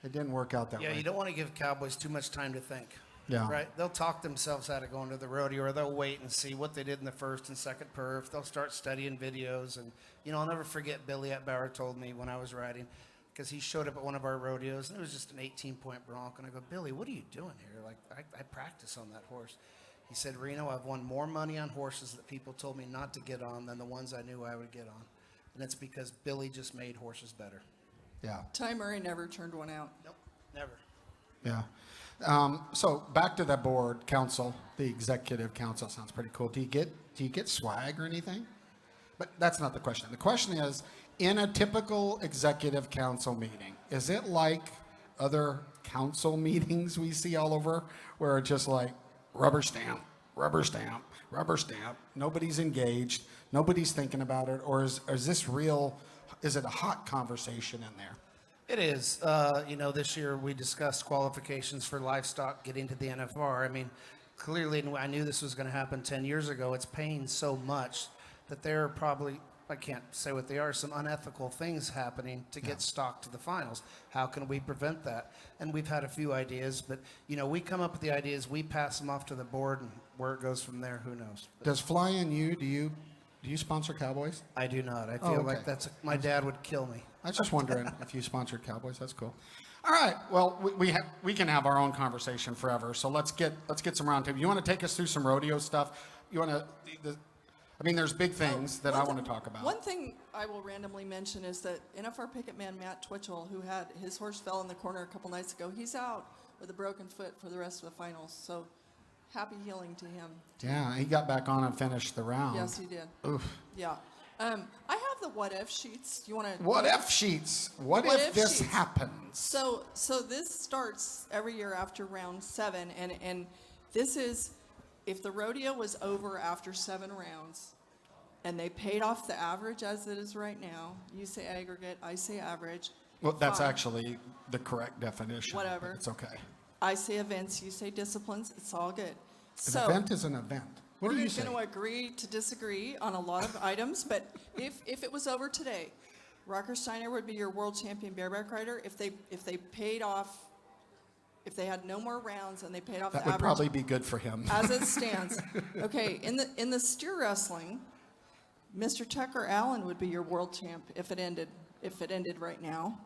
It didn't work out that Yeah, way. you don't want to give cowboys too much time to think. Yeah. Right? They'll talk themselves out of going to the rodeo, or they'll wait and see what they did in the first and second perf. They'll start studying videos. And, I'll never forget Billy Atbauer told me when I was riding, because he showed up at one of our rodeos, and it was just an 18-point bronc. And I go, Billy, what are you doing here? Like, I practice on that horse. He said, Reno, I've won more money on horses that people told me not to get on than the ones I knew I would get on. And it's because Billy just made horses better. Yeah. Ty Murray never turned one out. Nope, never. Yeah. So back to the board council, the executive council sounds pretty cool. Do you get swag or anything? But that's not the question. The question is, in a typical executive council meeting, is it like other council meetings we see all over, where it's just like rubber stamp, rubber stamp, rubber stamp? Nobody's engaged. Nobody's thinking about it. Or is this real? Is it a hot conversation in there? It is. This year we discussed qualifications for livestock getting to the NFR. I mean, clearly, and I knew this was going to happen 10 years ago. It's paying so much that there are probably, I can't say what they are, some unethical things happening to get stock to the finals. How can we prevent that? And we've had a few ideas, but we come up with the ideas, we pass them off to the board, and where it goes from there, who knows? But Does Fly and you, do you sponsor Cowboys? I do not. I Oh, feel okay. like my dad would kill me. I was just wondering if you sponsored Cowboys. That's cool. All right. Well, we can have our own conversation forever. So let's get some roundtable. You want to take us through some rodeo stuff? You want to? There's big things that I want to talk about. One thing I will randomly mention is that NFR picket man Matt Twitchell, who had his horse fell in the corner a couple nights ago, he's out with a broken foot for the rest of the finals. So happy healing to him. Yeah, he got back on and finished the round. Yes, he did. Oof. Yeah. I have the what if sheets. You want to? What if sheets? What if this sheets. happens? So this starts every year after round 7, and this is if the rodeo was over after 7 rounds, and they paid off the average as it is right now. You say aggregate, I say average. Well, that's fine. actually the correct definition. Whatever. It's okay. I say events, you say disciplines. It's all good. An So event is an event. What do you we're say? going to agree to disagree on a lot of items, but if it was over today, Rocker Steiner would be your world champion bareback rider. If they paid off, if they had no more rounds and they paid off That the would average probably be good for him. as it stands. Okay, in the steer wrestling, Mr. Tucker Allen would be your world champ if it ended right now.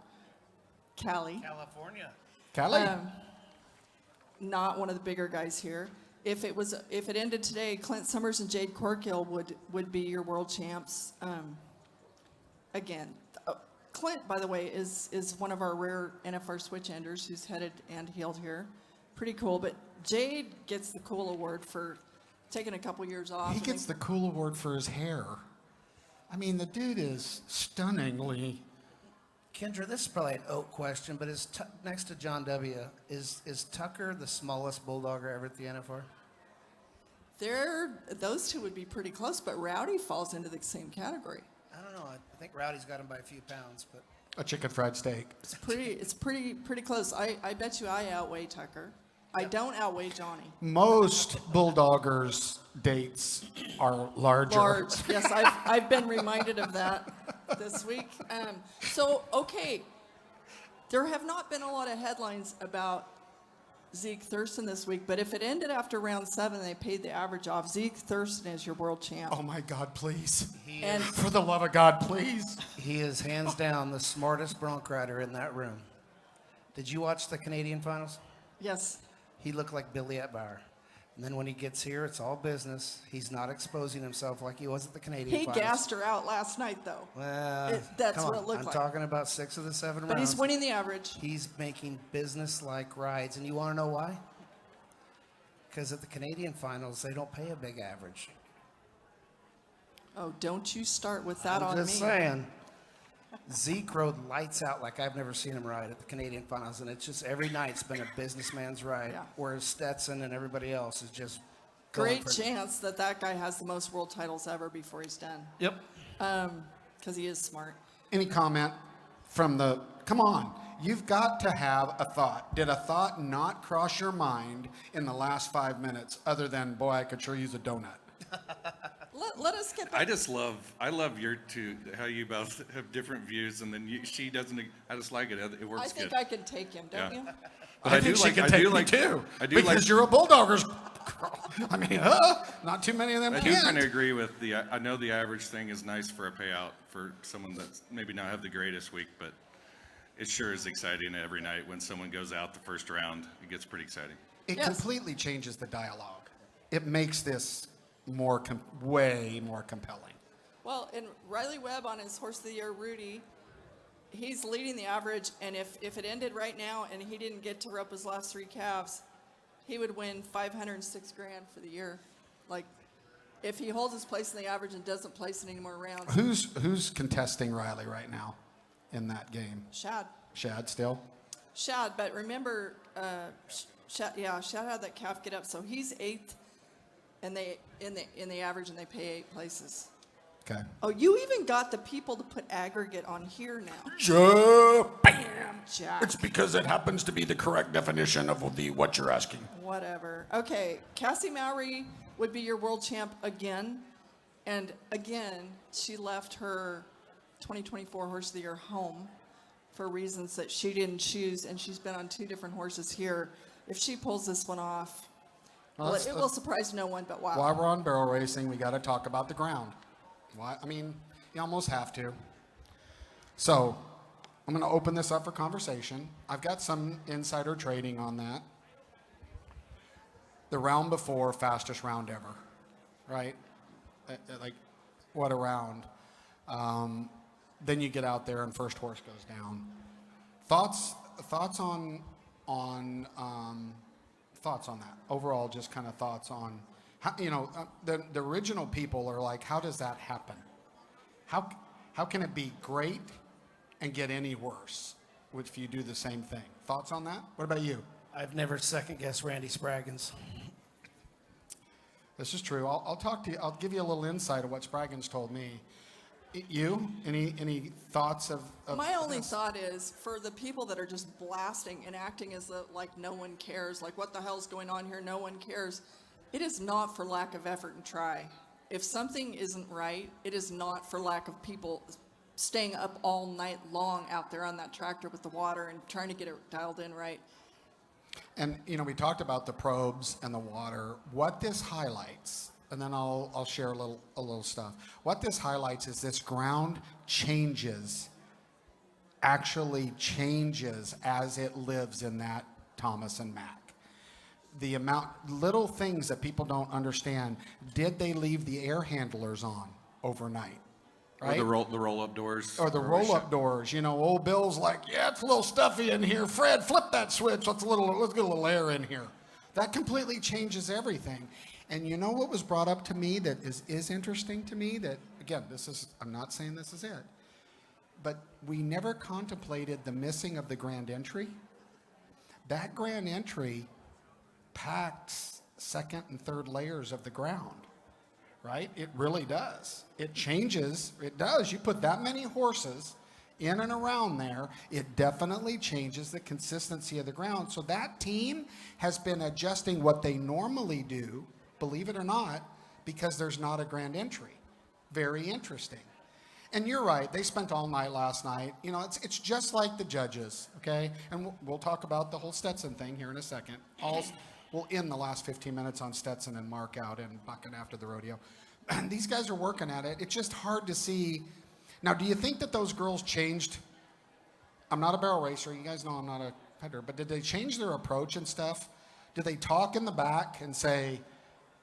Callie. California. Callie? Not one of the bigger guys here. If it ended today, Clint Summers and Jade Corkill would be your world champs. Again, Clint, by the way, is one of our rare NFR switch enders who's headed and heeled here. Pretty cool. But Jade gets the cool award for taking a couple years off. He and gets the cool award for his hair. I mean, the dude is stunningly. Kendra, this is probably an Oak question, but next to John W., is Tucker the smallest bulldogger ever at the NFR? Those two would be pretty close, but Rowdy falls into the same category. I don't know. I think Rowdy's got him by a few pounds, but A chicken fried steak. It's pretty close. I bet you I outweigh Tucker. I don't outweigh Johnny. Most bulldoggers' dates are larger. Large. Yes, I've been reminded of that this week. Okay, there have not been a lot of headlines about Zeke Thurston this week, but if it ended after round 7 and they paid the average off, Zeke Thurston is your world champ. Oh my God, please. And For the love of God, please. he is hands down the smartest bronc rider in that room. Did you watch the Canadian finals? yes, He looked like Billy Atbauer. And then when he gets here, it's all business. He's not exposing himself like he was at the Canadian he finals. gassed her out last night, though. Well, That's come what on. it looked I'm like. talking about 6 of the 7 But rounds. he's winning the average. He's making business-like rides. And you want to know why? Because at the Canadian finals, they don't pay a big average. Oh, don't you start with that on I'm me. just saying. Zeke rode lights out like I've never seen him ride at the Canadian finals. And it's just every night's been a businessman's ride. Yeah. Whereas Stetson and everybody else is just going Great for it. chance that guy has the most world titles ever before he's done. Yep. Because he is smart. Any comment from the, come on, you've got to have a thought. Did a thought not cross your mind in the last 5 minutes other than, boy, I could sure use a donut? Let us get back. I love your two, how you both have different views, and then she doesn't. I just like it. It works I think good. I can take him, don't Yeah. you? But I think she can take me too. I do because like. you're a Bulldoggers. I mean, not too many of them I do can. kind of agree with the. I know the average thing is nice for a payout for someone that's maybe not have the greatest week, but it sure is exciting every night when someone goes out the first round. It gets pretty exciting. It Yes. completely changes the dialogue. It makes this way more compelling. Well, and Riley Webb on his Horse of the Year, Rudy, he's leading the average, and if it ended right now and he didn't get to rope his last 3 calves, he would win $506 grand for the year. Like, if he holds his place in the average and doesn't place in any more rounds, Who's contesting Riley right now in that game? Shad, still? but remember, Shad had that calf get up, so he's 8th, and they in the average, and they pay 8 places. Okay. Oh, you even got the people to put aggregate on here now. Bam! Jack. It's because it happens to be the correct definition of what you're asking. Whatever. Okay, Cassie Mowry would be your world champ again. And again, she left her 2024 Horse of the Year home for reasons that she didn't choose, and she's been on 2 different horses here. If she pulls this one off, well, it will surprise no one, but wow. While we're on barrel racing, we got to talk about the ground. Why? I mean, you almost have to. So I'm going to open this up for conversation. I've got some insider trading on that. The round before, fastest round ever, right? Like, what a round. Then you get out there and first horse goes down. Thoughts on that overall, just kind of thoughts on how, the original people are like, how does that happen? How can it be great and get any worse if you do the same thing? Thoughts on that? What about you? I've never second-guessed Randy Spraggins. This is true. I'll talk to you. I'll give you a little insight of what Spraggins told me. You? Any thoughts of My only this? thought is for the people that are just blasting and acting as though like no one cares, like what the hell's going on here, no one cares. It is not for lack of effort and try. If something isn't right, it is not for lack of people staying up all night long out there on that tractor with the water and trying to get it dialed in right. And we talked about the probes and the water. What this highlights, and then I'll share a little stuff. What this highlights is this ground actually changes as it lives in that Thomas and Mack. The little things that people don't understand. Did they leave the air handlers on overnight? Right? Or the roll-up doors. Or the roll-up doors. Old Bill's like, yeah, it's a little stuffy in here. Fred, flip that switch. Let's get a little air in here. That completely changes everything. And you know what was brought up to me that is interesting to me? That, again, I'm not saying this is it, but we never contemplated the missing of the grand entry. That grand entry packs second and third layers of the ground. Right? It really does. It changes. It does. You put that many horses in and around there, it definitely changes the consistency of the ground. So that team has been adjusting what they normally do, believe it or not, because there's not a grand entry. Very interesting. And you're right. They spent all night last night. It's just like the judges, okay? And we'll talk about the whole Stetson thing here in a second. We'll end the last 15 minutes on Stetson and Mark out and bucking after the rodeo. And these guys are working at it. It's just hard to see. Now, do you think that those girls changed? I'm not a barrel racer. You guys know I'm not a competitor. But did they change their approach and stuff? Did they talk in the back and say,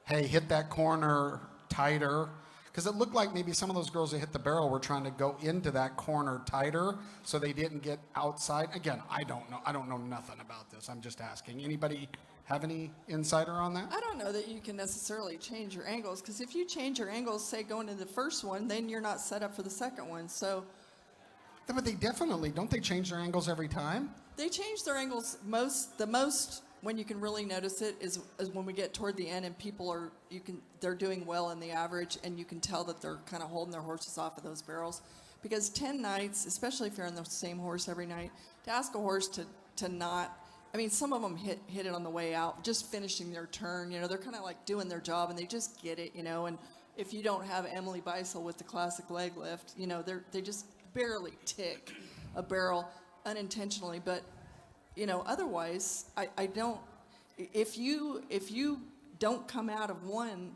hey, hit that corner tighter? Because it looked like maybe some of those girls that hit the barrel were trying to go into that corner tighter so they didn't get outside. Again, I don't know. I don't know nothing about this. I'm just asking. Anybody have any insider on that? I don't know that you can necessarily change your angles, because if you change your angles, say going to the first one, then you're not set up for the second one. So, But they definitely, don't they change their angles every time? they change their angles the most when you can really notice it is when we get toward the end and people they're doing well in the average, and you can tell that they're kind of holding their horses off of those barrels. Because 10 nights, especially if you're on the same horse every night, to ask a horse to not, I mean, some of them hit it on the way out, just finishing their turn. They're kind of like doing their job and they just get it, and if you don't have Emily Beisel with the classic leg lift, they just barely tick a barrel unintentionally. But, otherwise, I don't, if you don't come out of one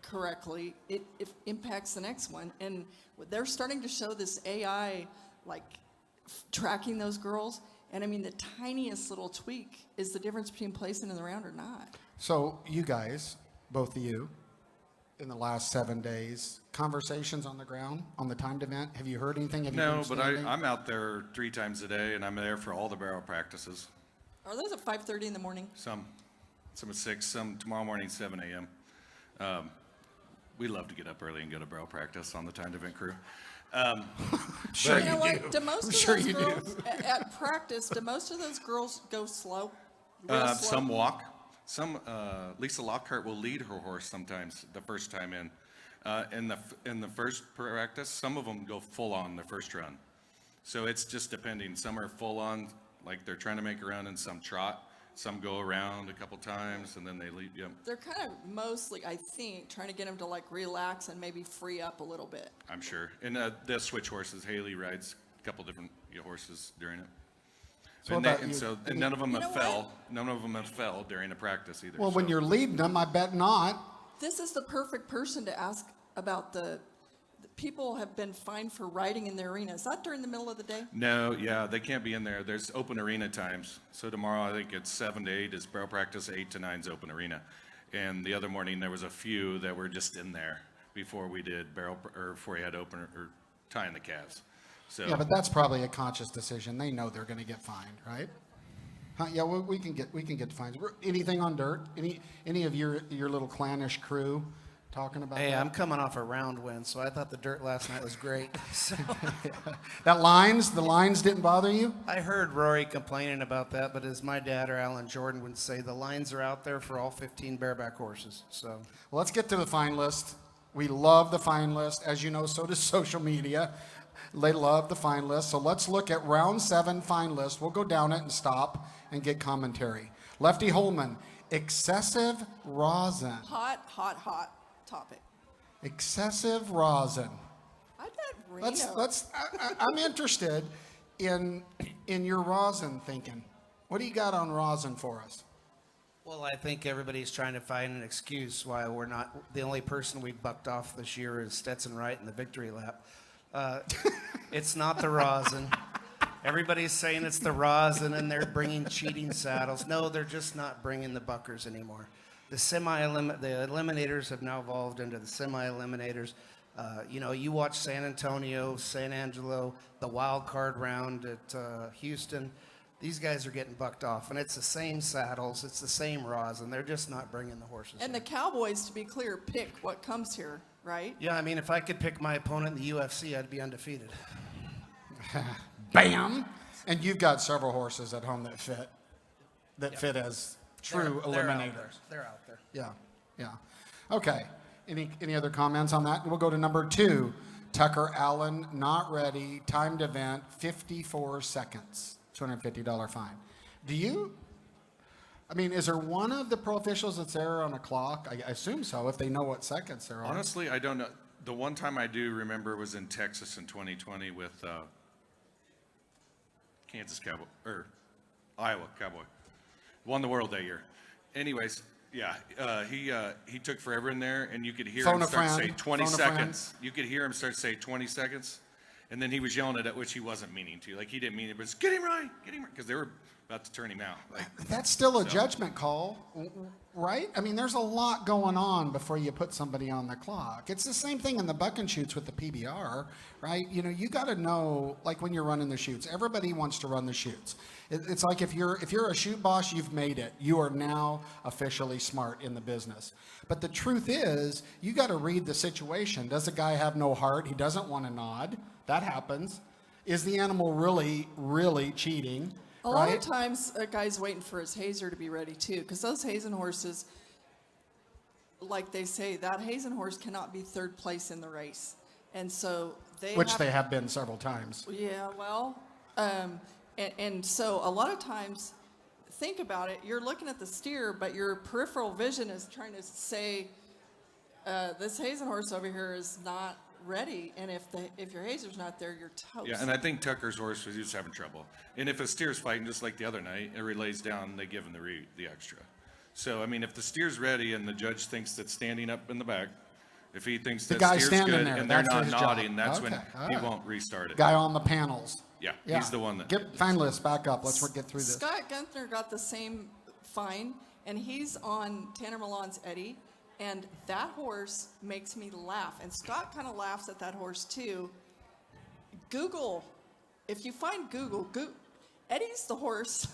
correctly, it impacts the next one. And they're starting to show this AI, like, tracking those girls. And I mean, the tiniest little tweak is the difference between placing in the round or not. So you guys, both of you, in the last 7 days, conversations on the ground, on the timed event, have you heard anything? Have you No, been but standing? I'm out there 3 times a day, and I'm there for all the barrel practices. Are those at 5:30 in the morning? Some at 6, some tomorrow morning 7 a.m. We love to get up early and go to barrel practice on the timed event crew. Sure You know you what? do. Do most I'm of sure those you do. girls at practice? Do most of those girls go slow? Real slow? Some walk. Some Lisa Lockhart will lead her horse sometimes the first time in. In the first practice, some of them go full on their first run. So it's just depending. Some are full on, like they're trying to make a run, and some trot. Some go around a couple times and then they leave. Yep, They're kind of mostly, I think, trying to get them to like relax and maybe free up a little bit. I'm sure. And they'll switch horses. Haley rides a couple different horses during it. So And, about and you? so and none of them You have know fell. None of them have fell during the practice either. Well, when so. you're leading them, I bet not. This is the perfect person to ask about the people have been fined for riding in the arena. Is that during the middle of the day? No, yeah, they can't be in there. There's open arena times. So tomorrow, I think it's 7 to 8 is barrel practice, 8 to 9 is open arena. And the other morning, there was a few that were just in there before we did before we had open or tying the calves. So Yeah, but that's probably a conscious decision. They know they're going to get fined, right? Huh, yeah, well, we can get fines. Anything on dirt? Any of your little clannish crew talking about Hey, that? I'm coming off a round win, so I thought the dirt last night was great. So The lines didn't bother you? I heard Rory complaining about that, but as my dad or Alan Jordan would say, the lines are out there for all 15 bareback horses. So Well, let's get to the fine list. We love the fine list. As you know, so does social media. They love the fine list. So let's look at round 7 fine list. We'll go down it and stop and get commentary. Lefty Holman, excessive rosin. Hot topic. Excessive rosin. I bet Reno. I'm interested in your rosin thinking. What do you got on rosin for us? well, I think everybody's trying to find an excuse why we're not, the only person we bucked off this year is Stetson Wright in the victory lap. It's not the rosin. Everybody's saying it's the rosin and they're bringing cheating saddles. No, they're just not bringing the buckers anymore. The eliminators have now evolved into the semi-eliminators. You watch San Antonio, San Angelo, the wild card round at Houston. These guys are getting bucked off, and it's the same saddles, it's the same rosin. They're just not bringing the horses. And the Cowboys, to be clear, pick what comes here, right? Yeah, I mean, if I could pick my opponent in the UFC, I'd be undefeated. Bam! And you've got several horses at home that fit as true eliminators. They're out there. Yeah. Okay. Any other comments on that? We'll go to number 2. Tucker Allen, not ready, timed event, 54 seconds, $250 fine. Is there one of the pro officials that's there on a clock? I assume so, if they know what seconds they're on. Honestly, I don't know. The one time I do remember was in Texas in 2020 with Kansas Cowboy, or Iowa Cowboy. Won the world that year. Anyways, yeah, he took forever in there, and you could hear him start to say 20 seconds. You could hear him start to say 20 seconds, and then he was yelling at it, which he wasn't meaning to. Like, he didn't mean it, but get him right, because they were about to turn him out. That's still a judgment call, right? There's a lot going on before you put somebody on the clock. It's the same thing in the buck and shoots with the PBR, right? You got to know, like when you're running the shoots, everybody wants to run the shoots. It's like if you're a shoot boss, you've made it. You are now officially smart in the business. But the truth is, you got to read the situation. Does the guy have no heart? He doesn't want to nod. That happens. Is the animal really, really cheating? A lot of times, a guy's waiting for his hazer to be ready too, because those Hazen horses, like they say, that Hazen horse cannot be third place in the race, and so they have been several times. Yeah, well, and so a lot of times, think about it. You're looking at the steer, but your peripheral vision is trying to say, this Hazen horse over here is not ready, and if your hazer's not there, you're toast. Yeah, and I think Tucker's horse was just having trouble. And if a steer's fighting, just like the other night, it relays down, they give him the extra. So, if the steer's ready and the judge thinks that standing up in the back, if he thinks that steer's good and they're not nodding, that's when he won't restart it. Guy on the panels. Yeah, he's the one that... Get fine list back up. Let's get through this. Scott Gunther got the same fine, and he's on Tanner Milan's Eddie, and that horse makes me laugh. And Scott kind of laughs at that horse too. If you find Google, Eddie's the horse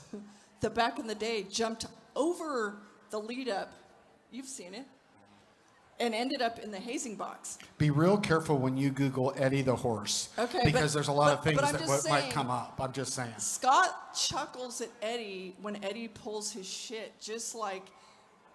that back in the day jumped over the lead up. You've seen it. And ended up in the hazing box. Be real careful when you Google Eddie the horse. Okay, because there's a lot of things but that might come up. I'm just saying. Scott chuckles at Eddie when Eddie pulls his shit, just like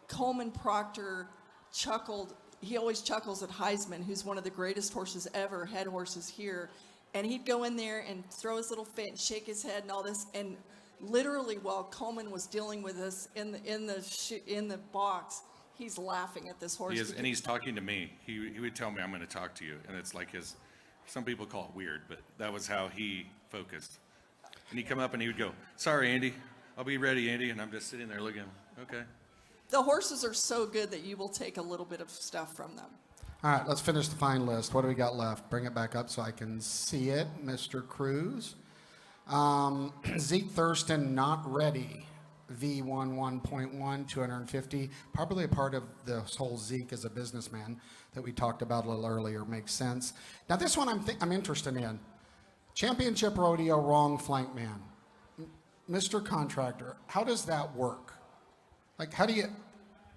Coleman Proctor chuckled. He always chuckles at Heisman, who's one of the greatest horses ever, head horses here. And he'd go in there and throw his little fit and shake his head and all this. And literally while Coleman was dealing with us in the box, he's laughing at this horse. He is, and he's talking to me. He would tell me, I'm going to talk to you. And it's like some people call it weird, but that was how he focused. And he'd come up and he would go, sorry, Andy. I'll be ready, Andy. And I'm just sitting there looking, okay. The horses are so good that you will take a little bit of stuff from them. All right, let's finish the fine list. What do we got left? Bring it back up so I can see it, Mr. Cruz. Zeke Thurston, not ready. V1 1.1, 250. Probably a part of this whole Zeke as a businessman that we talked about a little earlier. Makes sense. Now this one I'm interested in. Championship Rodeo, wrong flank man. Mr. Contractor, how does that work? Like, how do you...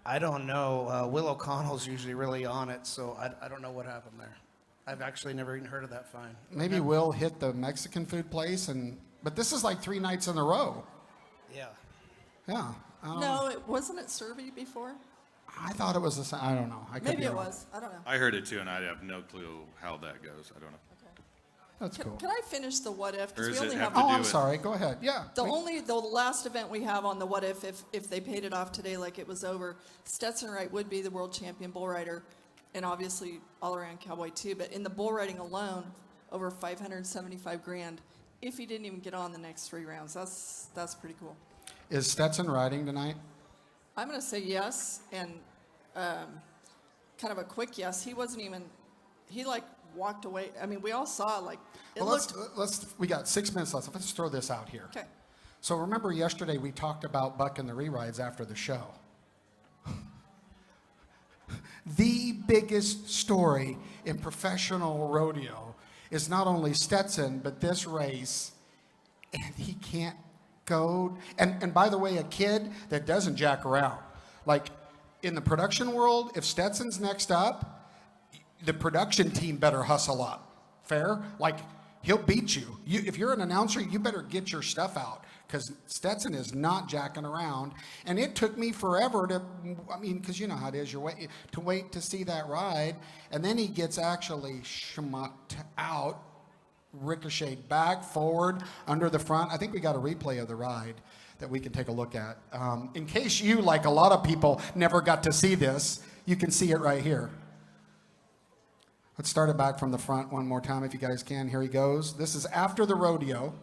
I don't know. Will O'Connell's usually really on it, so I don't know what happened there. I've actually never even heard of that fine. Maybe Will hit the Mexican food place, but this is like 3 nights in a row. Yeah. Yeah. No, wasn't it Servy before? I thought it was I don't know. I could Maybe be it wrong. was. I don't know. I heard it too, and I have no clue how that goes. I don't know. That's cool. Can I finish the what if? Or Because we does it only have have to do I'm with- sorry. Go ahead. Yeah. the last event we have on the what if they paid it off today like it was over. Stetson Wright would be the world champion bull rider, and obviously all around cowboy too. But in the bull riding alone, over 575 grand. If he didn't even get on the next 3 rounds, that's pretty cool. Is Stetson riding tonight? I'm going to say yes, and kind of a quick yes. He wasn't even. He like walked away. I mean, we all saw like it Well, looked. we got 6 minutes left. Let's throw this out here. Okay. So remember yesterday we talked about Buck and the rerides after the show. The biggest story in professional rodeo is not only Stetson, but this race, and he can't go. And by the way, a kid that doesn't jack around. Like in the production world, if Stetson's next up, the production team better hustle up. Fair? Like he'll beat you. If you're an announcer, you better get your stuff out because Stetson is not jacking around. And it took me forever because you know how it is. You're wait to see that ride, and then he gets actually schmucked out, ricocheted back, forward, under the front. I think we got a replay of the ride that we can take a look at. In case you, like a lot of people, never got to see this, you can see it right here. Let's start it back from the front one more time if you guys can. Here he goes. This is after the rodeo.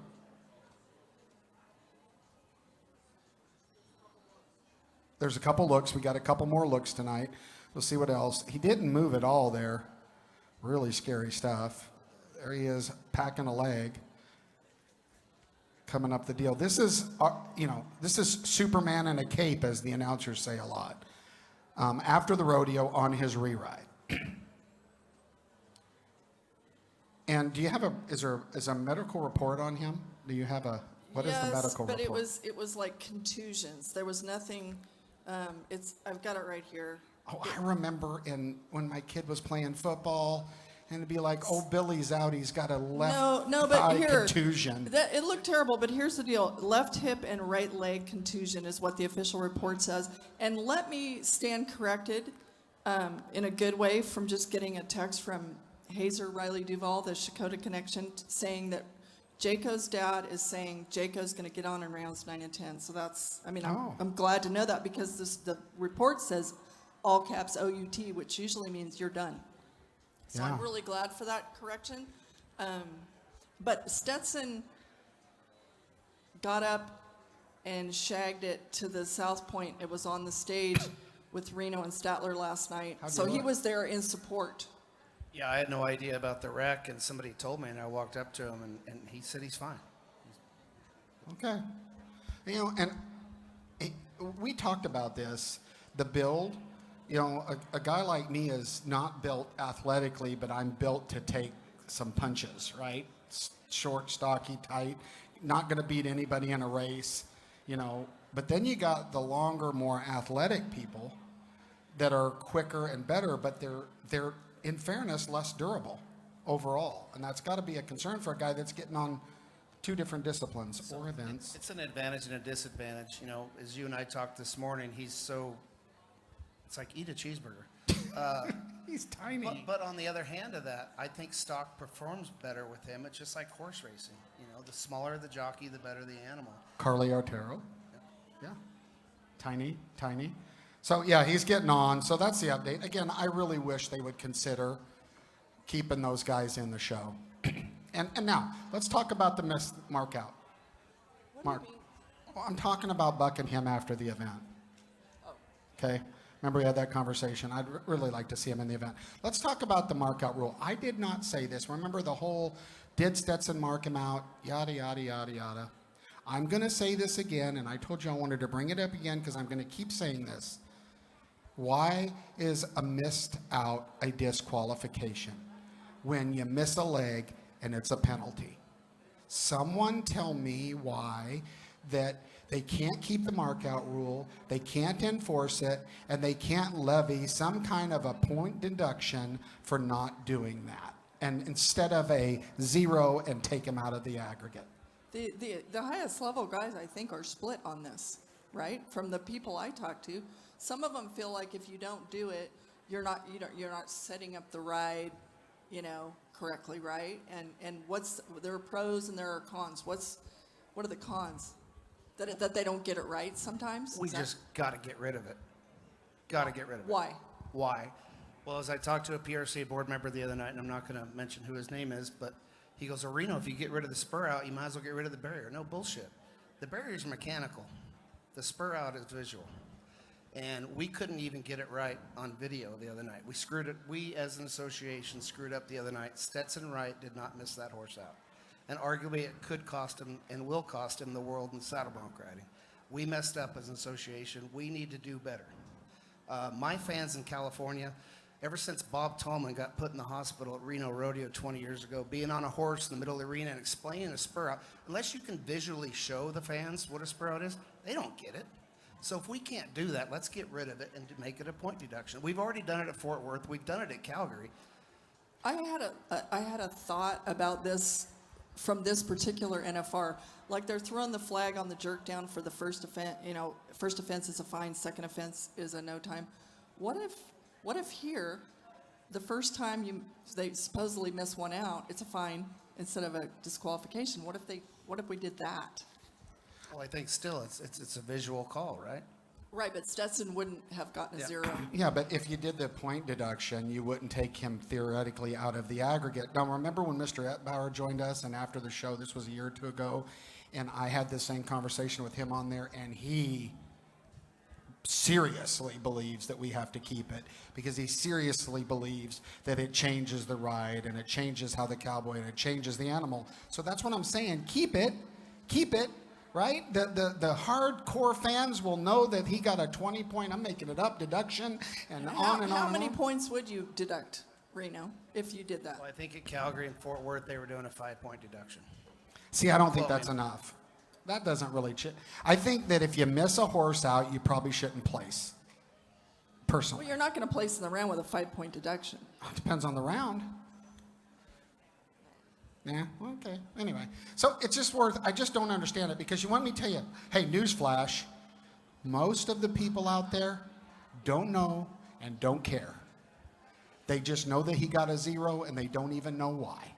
There's a couple looks. We got a couple more looks tonight. We'll see what else. He didn't move at all there. Really scary stuff. There he is, packing a leg. Coming up the deal. This is, this is Superman in a cape, as the announcers say a lot. After the rodeo on his re-ride. And do you have is a medical report on him? Do you have what is the medical report? Yes, but it was like contusions. There was nothing. I've got it right here. Oh, I remember when my kid was playing football, and it'd be like, "Oh, Billy's out. He's got a left but thigh here, contusion." It looked terrible, but here's the deal: left hip and right leg contusion is what the official report says. And let me stand corrected in a good way from just getting a text from Hazer Riley Duvall, the Shakota connection, saying that Jayco's dad is saying Jayco's going to get on in rounds 9 and 10. So that's, I'm glad to know that because the report says all caps OUT, which usually means you're done. So Yeah. I'm really glad for that correction. But Stetson got up and shagged it to the South Point. It was on the stage with Reno and Statler last night. How'd you So he look? was there in support. Yeah, I had no idea about the wreck, and somebody told me, and I walked up to him, and he said he's fine. Okay. And we talked about this, the build. A guy like me is not built athletically, but I'm built to take some punches, right? Short, stocky, tight, not going to beat anybody in a race, But then you got the longer, more athletic people that are quicker and better, but they're in fairness, less durable overall. And that's got to be a concern for a guy that's getting on 2 different disciplines or events. It's an advantage and a disadvantage. As you and I talked this morning, it's like, eat a cheeseburger. He's tiny. But on the other hand of that, I think stock performs better with him. It's just like horse racing. You know, the smaller the jockey, the better the animal. Carly Otero. Yeah. Tiny. So, yeah, he's getting on. So that's the update. Again, I really wish they would consider keeping those guys in the show. And now, let's talk about the missed mark out. Mark. Well, I'm talking about bucking him after the event. Okay? Remember we had that conversation. I'd really like to see him in the event. Let's talk about the mark out rule. I did not say this. Remember the whole, did Stetson mark him out? Yada, yada, yada, yada. I'm going to say this again, and I told you I wanted to bring it up again because I'm going to keep saying this. Why is a missed out a disqualification when you miss a leg and it's a penalty? Someone tell me why that they can't keep the markout rule, they can't enforce it, and they can't levy some kind of a point deduction for not doing that. And instead of a 0 and take them out of the aggregate. The highest level guys, I think, are split on this, right? From the people I talk to, some of them feel like if you don't do it, you're not setting up the ride, correctly, right? And there are pros and there are cons. What are the cons? That they don't get it right sometimes? We just got to get rid of it. Got to get rid of it. Why? Why? Well, as I talked to a PRCA board member the other night, and I'm not going to mention who his name is, but he goes, Reno, if you get rid of the spur out, you might as well get rid of the barrier. No bullshit. The barrier's mechanical. The spur out is visual. And we couldn't even get it right on video the other night. We as an association screwed up the other night. Stetson Wright did not miss that horse out. And arguably it could cost him and will cost him the world in saddle bronc riding. We messed up as an association. We need to do better. My fans in California, ever since Bob Tallman got put in the hospital at Reno Rodeo 20 years ago, being on a horse in the middle of the arena and explaining a spur out, unless you can visually show the fans what a spur out is, they don't get it. So if we can't do that, let's get rid of it and make it a point deduction. We've already done it at Fort Worth. We've done it at Calgary. I had a thought about this from this particular NFR. Like they're throwing the flag on the jerk down for the first offense. First offense is a fine. Second offense is a no time. What if here, the first time they supposedly miss one out, it's a fine instead of a disqualification? What if we did that? Well, I think still it's a visual call, right? Right, but Stetson wouldn't have gotten a 0. Yeah, but if you did the point deduction, you wouldn't take him theoretically out of the aggregate. Now, remember when Mr. Etbauer joined us, and after the show, this was a year or two ago, and I had the same conversation with him on there, and he seriously believes that we have to keep it because he seriously believes that it changes the ride, and it changes how the cowboy, and it changes the animal. So that's what I'm saying. Keep it. Right? The hardcore fans will know that he got a 20-point, I'm making it up, deduction, and on and on. How many points would you deduct, Reno, if you did that? Well, I think at Calgary and Fort Worth, they were doing a 5-point deduction. See, I don't think that's enough. That doesn't really I think that if you miss a horse out, you probably shouldn't place, personally. Well, you're not going to place in the round with a 5-point deduction. It depends on the round. Yeah, okay. Anyway, so it's just I just don't understand it because you want me to tell you, hey, newsflash, most of the people out there don't know and don't care. They just know that he got a 0 and they don't even know why.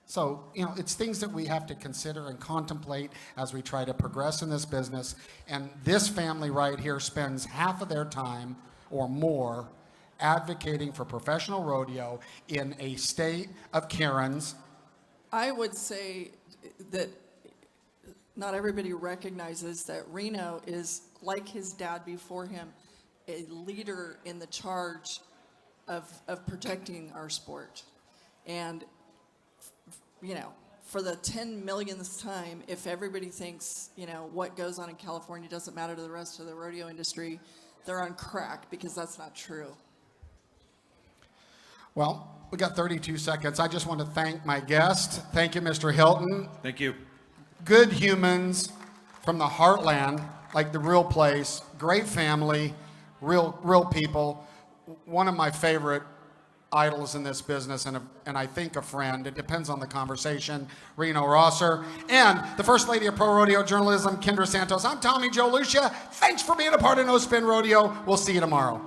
So, it's things that we have to consider and contemplate as we try to progress in this business. And this family right here spends half of their time or more advocating for professional rodeo in a state of Karens. I would say that not everybody recognizes that Reno is, like his dad before him, a leader in the charge of protecting our sport. And, for the 10 millionth time, if everybody thinks, what goes on in California doesn't matter to the rest of the rodeo industry, they're on crack because that's not true. Well, we got 32 seconds. I just want to thank my guest. Thank you, Mr. Hilton. Thank you. Good humans from the heartland, like the real place. Great family, real people. One of my favorite idols in this business, and I think a friend. It depends on the conversation. Reno Rosser. And the First Lady of Pro Rodeo Journalism, Kendra Santos. I'm Tommy Joe Lucia. Thanks for being a part of No Spin Rodeo. We'll see you tomorrow.